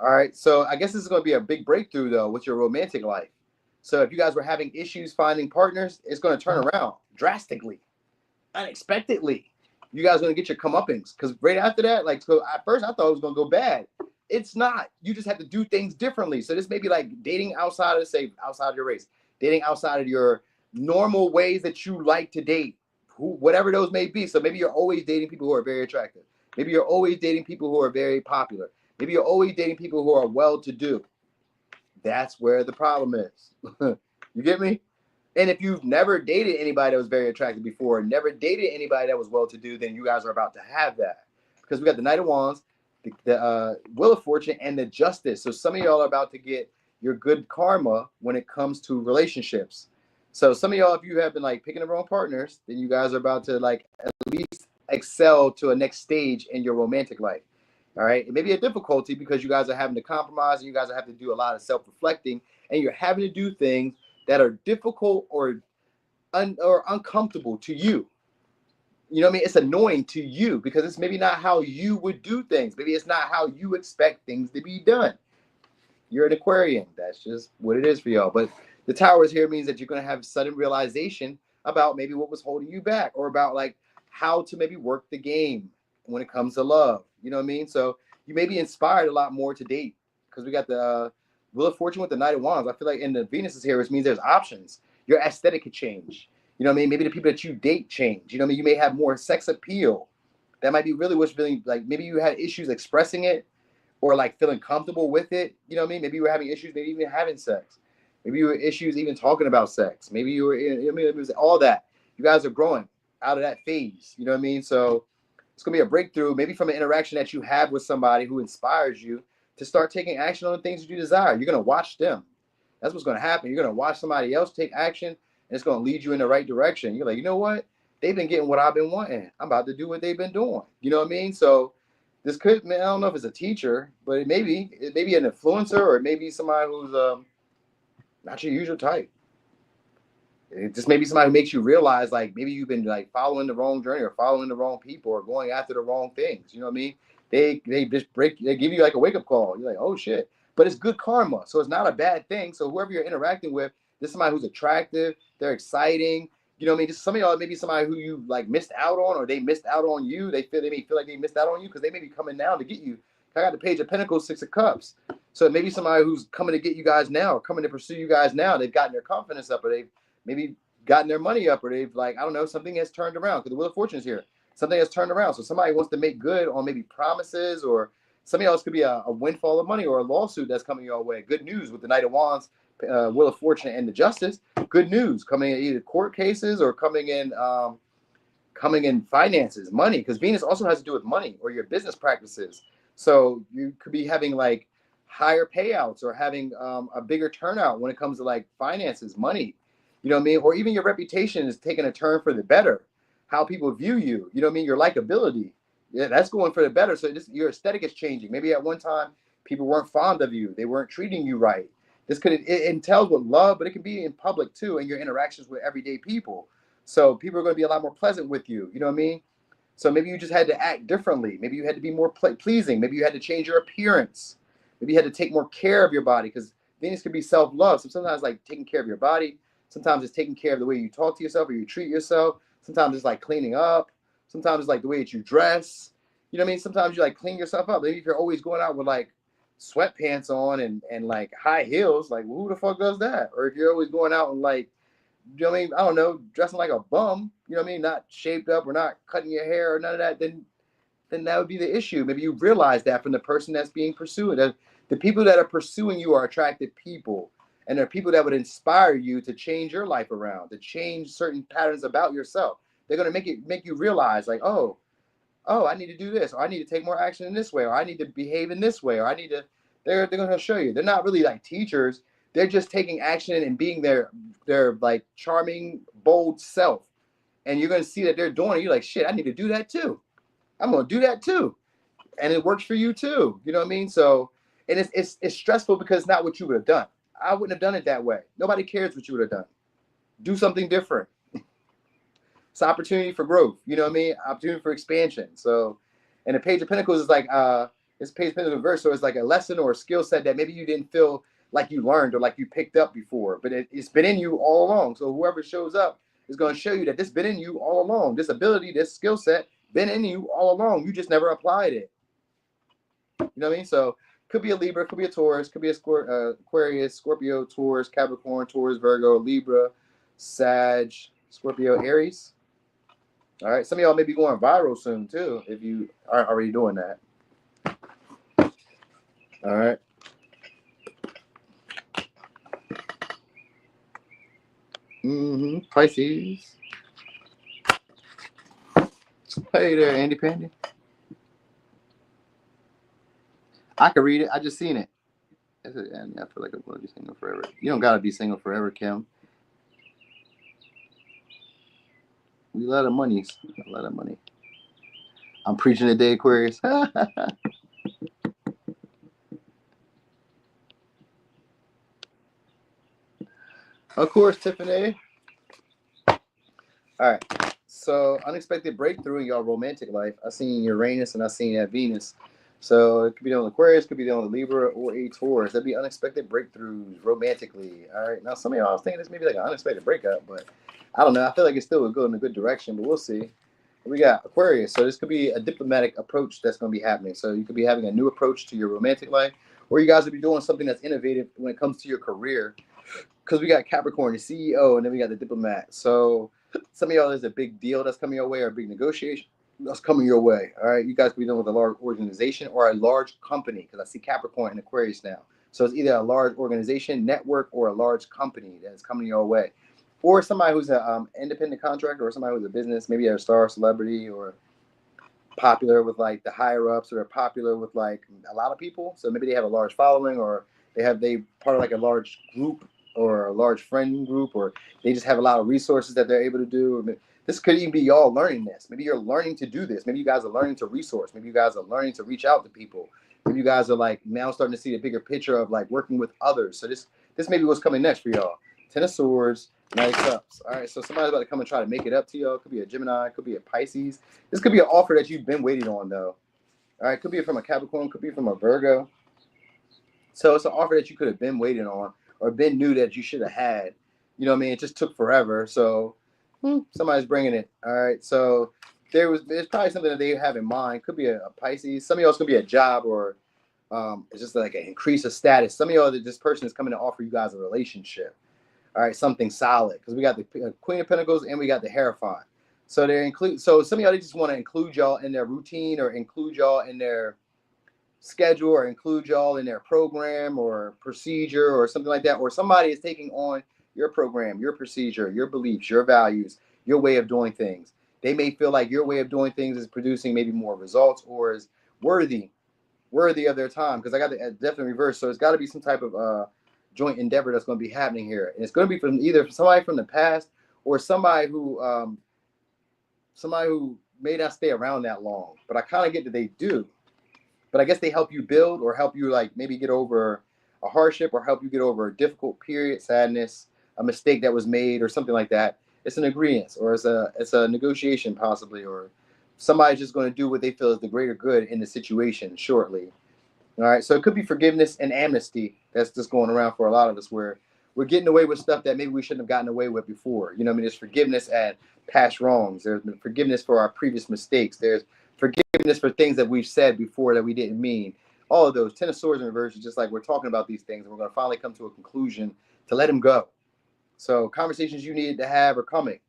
All right, so I guess this is gonna be a big breakthrough though with your romantic life. So if you guys were having issues finding partners, it's gonna turn around drastically, unexpectedly. You guys are gonna get your comeuppance, because right after that, like, so at first I thought it was gonna go bad. It's not. You just have to do things differently. So this may be like dating outside of your race, dating outside of your normal ways that you like to date, whatever those may be. So maybe you're always dating people who are very attractive. Maybe you're always dating people who are very popular. Maybe you're always dating people who are well-to-do. That's where the problem is. You get me? And if you've never dated anybody that was very attractive before, never dated anybody that was well-to-do, then you guys are about to have that. Because we got the Knight of Wands, the Wheel of Fortune, and the Justice. So some of y'all are about to get your good karma when it comes to relationships. So some of y'all, if you have been like picking the wrong partners, then you guys are about to like at least excel to a next stage in your romantic life. All right. It may be a difficulty because you guys are having to compromise, and you guys are having to do a lot of self-reflecting, and you're having to do things that are difficult or uncomfortable to you. You know what I mean? It's annoying to you because it's maybe not how you would do things. Maybe it's not how you expect things to be done. You're an Aquarian. That's just what it is for y'all. But the Towers here means that you're going to have sudden realization about maybe what was holding you back, or about like how to maybe work the game when it comes to love. You know what I mean? So you may be inspired a lot more to date, because we got the Wheel of Fortune with the Knight of Wands. I feel like in the Venus is here, which means there's options. Your aesthetic could change. You know what I mean? Maybe the people that you date change. You know what I mean? You may have more sex appeal. That might be really what's really like. Maybe you had issues expressing it, or like feeling comfortable with it. You know what I mean? Maybe you were having issues, maybe even having sex. Maybe you were issues even talking about sex. Maybe you were in, I mean, it was all that. You guys are growing out of that phase. You know what I mean? So it's going to be a breakthrough, maybe from an interaction that you have with somebody who inspires you to start taking action on the things that you desire. You're going to watch them. That's what's going to happen. You're going to watch somebody else take action, and it's going to lead you in the right direction. You're like, you know what? They've been getting what I've been wanting. I'm about to do what they've been doing. You know what I mean? So this could, man, I don't know if it's a teacher, but it may be an influencer, or it may be somebody who's not your usual type. It just maybe somebody who makes you realize, like, maybe you've been like following the wrong journey, or following the wrong people, or going after the wrong things. You know what I mean? They just they give you like a wake up call. You're like, oh shit. But it's good karma, so it's not a bad thing. So whoever you're interacting with, this is somebody who's attractive, they're exciting. You know what I mean? Just some of y'all maybe somebody who you like missed out on, or they missed out on you. They may feel like they missed out on you because they may be coming now to get you. I got the Page of Pentacles, Six of Cups. So maybe somebody who's coming to get you guys now, or coming to pursue you guys now. They've gotten their confidence up, or they've maybe gotten their money up, or they've, like, I don't know, something has turned around, because the Wheel of Fortune is here. Something has turned around. So somebody wants to make good on maybe promises, or somebody else could be a windfall of money, or a lawsuit that's coming your way. Good news with the Knight of Wands, Wheel of Fortune, and the Justice. Good news coming in either court cases, or coming in finances, money, because Venus also has to do with money or your business practices. So you could be having like higher payouts, or having a bigger turnout when it comes to like finances, money. You know what I mean? Or even your reputation is taking a turn for the better. How people view you, you know what I mean? Your likability, yeah, that's going for the better. So your aesthetic is changing. Maybe at one time people weren't fond of you, they weren't treating you right. This could, it entails with love, but it can be in public too, in your interactions with everyday people. So people are going to be a lot more pleasant with you. You know what I mean? So maybe you just had to act differently. Maybe you had to be more pleasing. Maybe you had to change your appearance. Maybe you had to take more care of your body, because Venus could be self-love. So sometimes like taking care of your body. Sometimes it's taking care of the way you talk to yourself, or you treat yourself. Sometimes it's like cleaning up. Sometimes it's like the way that you dress. You know what I mean? Sometimes you like clean yourself up. Maybe if you're always going out with like sweatpants on and like high heels, like, well, who the fuck does that? Or if you're always going out and like, you know what I mean? I don't know, dressing like a bum, you know what I mean? Not shaped up, or not cutting your hair, or none of that, then that would be the issue. Maybe you realize that from the person that's being pursued. The people that are pursuing you are attractive people. And they're people that would inspire you to change your life around, to change certain patterns about yourself. They're going to make you realize, like, oh, I need to do this, or I need to take more action in this way, or I need to behave in this way, or I need to. They're going to show you. They're not really like teachers. They're just taking action and being their like charming, bold self. And you're going to see that they're doing it. You're like, shit, I need to do that too. I'm going to do that too. And it works for you too. You know what I mean? So, and it's stressful because it's not what you would have done. I wouldn't have done it that way. Nobody cares what you would have done. Do something different. It's an opportunity for growth. You know what I mean? Opportunity for expansion. So, and the Page of Pentacles is like, it's Page of Pentacles reverse. So it's like a lesson or a skill set that maybe you didn't feel like you learned, or like you picked up before, but it's been in you all along. So whoever shows up is going to show you that this been in you all along. This ability, this skill set, been in you all along. You just never applied it. You know what I mean? So could be a Libra, could be a Taurus, could be a Aquarius, Scorpio, Taurus, Capricorn, Taurus, Virgo, Libra, Sag, Scorpio, Aries. All right. Some of y'all may be going viral soon too, if you aren't already doing that. All right. Pisces. Hey there, Andy Pandy. I could read it. I just seen it. I feel like I'm going to be single forever. You don't got to be single forever, Kim. We a lot of money. A lot of money. I'm preaching today, Aquarius. Of course, Tiffany. All right. So, unexpected breakthrough in your romantic life. I seen Uranus and I seen Venus. So it could be on Aquarius, could be on Libra, or a Taurus. That'd be unexpected breakthroughs romantically. All right. Now, some of y'all was thinking this may be like an unexpected breakup, but I don't know. I feel like it's still would go in a good direction, but we'll see. We got Aquarius. So this could be a diplomatic approach that's going to be happening. So you could be having a new approach to your romantic life, or you guys would be doing something that's innovative when it comes to your career. Because we got Capricorn, the CEO, and then we got the diplomat. So some of y'all, there's a big deal that's coming your way, or a big negotiation that's coming your way. All right. You guys could be dealing with a large organization or a large company, because I see Capricorn and Aquarius now. So it's either a large organization, network, or a large company that's coming your way. Or somebody who's an independent contractor, or somebody who's a business, maybe a star celebrity, or popular with like the higher ups, or they're popular with like a lot of people. So maybe they have a large following, or they part of like a large group or a large friend group, or they just have a lot of resources that they're able to do. This could even be y'all learning this. Maybe you're learning to do this. Maybe you guys are learning to resource. Maybe you guys are learning to reach out to people. Maybe you guys are like now starting to see the bigger picture of like working with others. So this may be what's coming next for y'all. Ten of Swords, Knight of Cups. All right, so somebody's about to come and try to make it up to y'all. It could be a Gemini, it could be a Pisces. This could be an offer that you've been waiting on, though. All right, could be from a Capricorn, could be from a Virgo. So it's an offer that you could have been waiting on, or been knew that you should have had. You know what I mean? It just took forever. So somebody's bringing it. All right, so there's probably something that they have in mind. Could be a Pisces. Some of y'all could be a job, or it's just like an increase of status. Some of y'all, this person is coming to offer you guys a relationship. All right, something solid, because we got the Queen of Pentacles and we got the Hierophant. So So some of y'all, they just want to include y'all in their routine, or include y'all in their schedule, or include y'all in their program or procedure or something like that. Or somebody is taking on your program, your procedure, your beliefs, your values, your way of doing things. They may feel like your way of doing things is producing maybe more results, or is worthy of their time. Because I got the definitely reverse. So it's got to be some type of joint endeavor that's going to be happening here, and it's going to be from either somebody from the past, or somebody who may not stay around that long. But I kind of get that they do. But I guess they help you build, or help you like maybe get over a hardship, or help you get over a difficult period, sadness, a mistake that was made, or something like that. It's an agreement, or it's a negotiation possibly, or somebody's just going to do what they feel is the greater good in the situation shortly. All right, so it could be forgiveness and amnesty that's just going around for a lot of us, where we're getting away with stuff that maybe we shouldn't have gotten away with before. You know what I mean? There's forgiveness at past wrongs. There's forgiveness for our previous mistakes. There's forgiveness for things that we've said before that we didn't mean. All of those. Ten of Swords in reverse is just like we're talking about these things, and we're going to finally come to a conclusion to let them go. So conversations you needed to have are coming.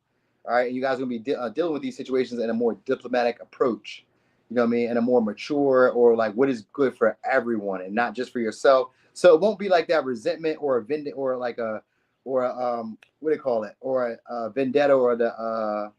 All right, and you guys are going to be dealing with these situations in a more diplomatic approach. You know what I mean? And a more mature, or like what is good for everyone and not just for yourself. So it won't be like that resentment, or a vendetta, or like what do they call it? Or a vendetta, or the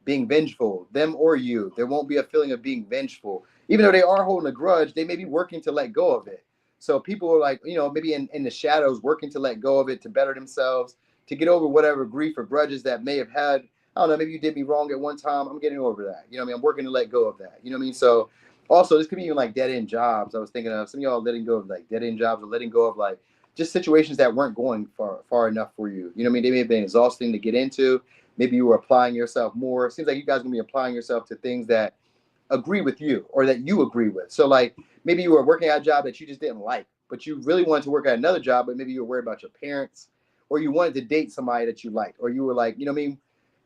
being vengeful, them or you. There won't be a feeling of being vengeful. Even though they are holding a grudge, they may be working to let go of it. So people are like, maybe in the shadows, working to let go of it, to better themselves, to get over whatever grief or grudges that may have had. I don't know, maybe you did me wrong at one time. I'm getting over that. You know what I mean? I'm working to let go of that. You know what I mean? So also, this could be even like dead-end jobs. I was thinking of some of y'all letting go of like dead-end jobs, or letting go of like just situations that weren't going far enough for you. You know what I mean? They may have been exhausting to get into. Maybe you were applying yourself more. It seems like you guys are going to be applying yourself to things that agree with you, or that you agree with. So like maybe you were working at a job that you just didn't like, but you really wanted to work at another job, but maybe you were worried about your parents, or you wanted to date somebody that you liked, or you were like, you know what I mean,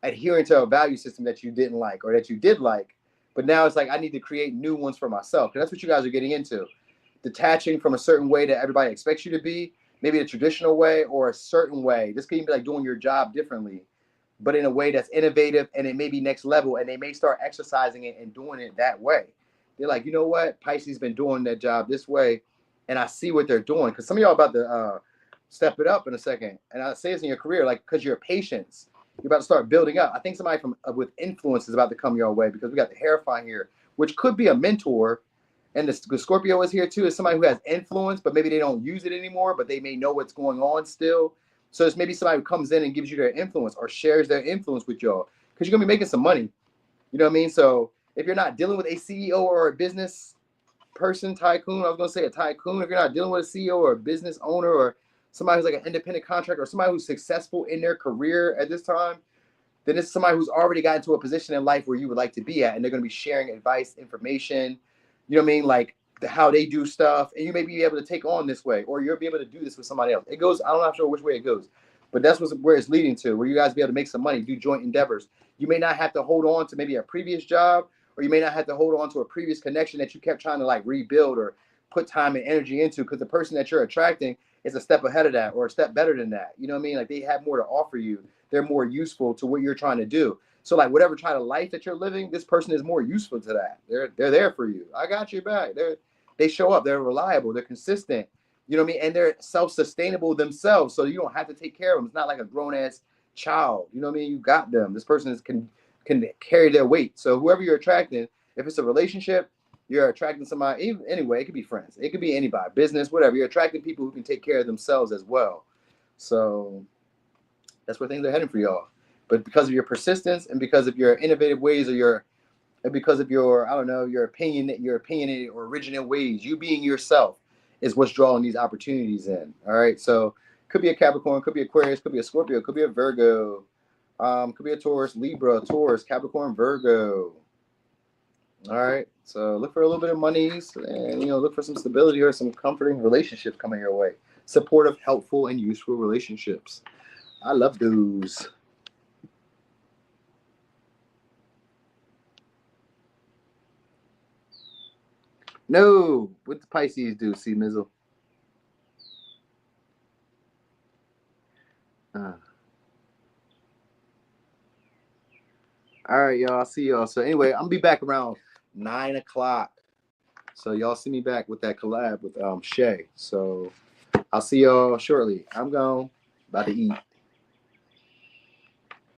adhering to a value system that you didn't like, or that you did like, but now it's like, I need to create new ones for myself. And that's what you guys are getting into. Detaching from a certain way that everybody expects you to be, maybe a traditional way or a certain way. This could even be like doing your job differently, but in a way that's innovative, and it may be next level, and they may start exercising it and doing it that way. They're like, you know what? Pisces been doing that job this way, and I see what they're doing. Because some of y'all about to step it up in a second. And I say this in your career, like, because your patience, you're about to start building up. I think somebody from with influence is about to come your way, because we got the Hierophant here, which could be a mentor. And the Scorpio is here too, is somebody who has influence, but maybe they don't use it anymore, but they may know what's going on still. So it's maybe somebody who comes in and gives you their influence, or shares their influence with y'all, because you're going to be making some money. You know what I mean? So if you're not dealing with a CEO or a business person, tycoon, I was going to say a tycoon. If you're not dealing with a CEO or a business owner, or somebody who's like an independent contractor, or somebody who's successful in their career at this time, then it's somebody who's already gotten to a position in life where you would like to be at. And they're going to be sharing advice, information, you know what I mean? Like how they do stuff. And you may be able to take on this way, or you'll be able to do this with somebody else. It goes, I'm not sure which way it goes, but that's where it's leading to, where you guys be able to make some money, do joint endeavors. You may not have to hold on to maybe a previous job, or you may not have to hold on to a previous connection that you kept trying to like rebuild or put time and energy into, because the person that you're attracting is a step ahead of that, or a step better than that. You know what I mean? Like they have more to offer you. They're more useful to what you're trying to do. So like whatever kind of life that you're living, this person is more useful to that. They're there for you. I got your back. They show up. They're reliable. They're consistent. You know what I mean? And they're self-sustainable themselves, so you don't have to take care of them. It's not like a grown-ass child. You know what I mean? You got them. This person can carry their weight. So whoever you're attracting, if it's a relationship, you're attracting somebody. Even, anyway, it could be friends. It could be anybody, business, whatever. You're attracting people who can take care of themselves as well. So that's where things are heading for y'all. But because of your persistence and because of your innovative ways and because of your, I don't know, your opinionated or original ways, you being yourself is what's drawing these opportunities in. All right. So could be a Capricorn, could be Aquarius, could be a Scorpio, could be a Virgo, could be a Taurus, Libra, Taurus, Capricorn, Virgo. All right. So look for a little bit of monies and, look for some stability or some comforting relationships coming your way. Supportive, helpful, and useful relationships. I love those. No, what the Pisces do, see Mizzle? All right, y'all. I'll see y'all. So anyway, I'm gonna be back around 9 o'clock. So y'all see me back with that collab with Shay. So I'll see y'all shortly. I'm gone. About to eat.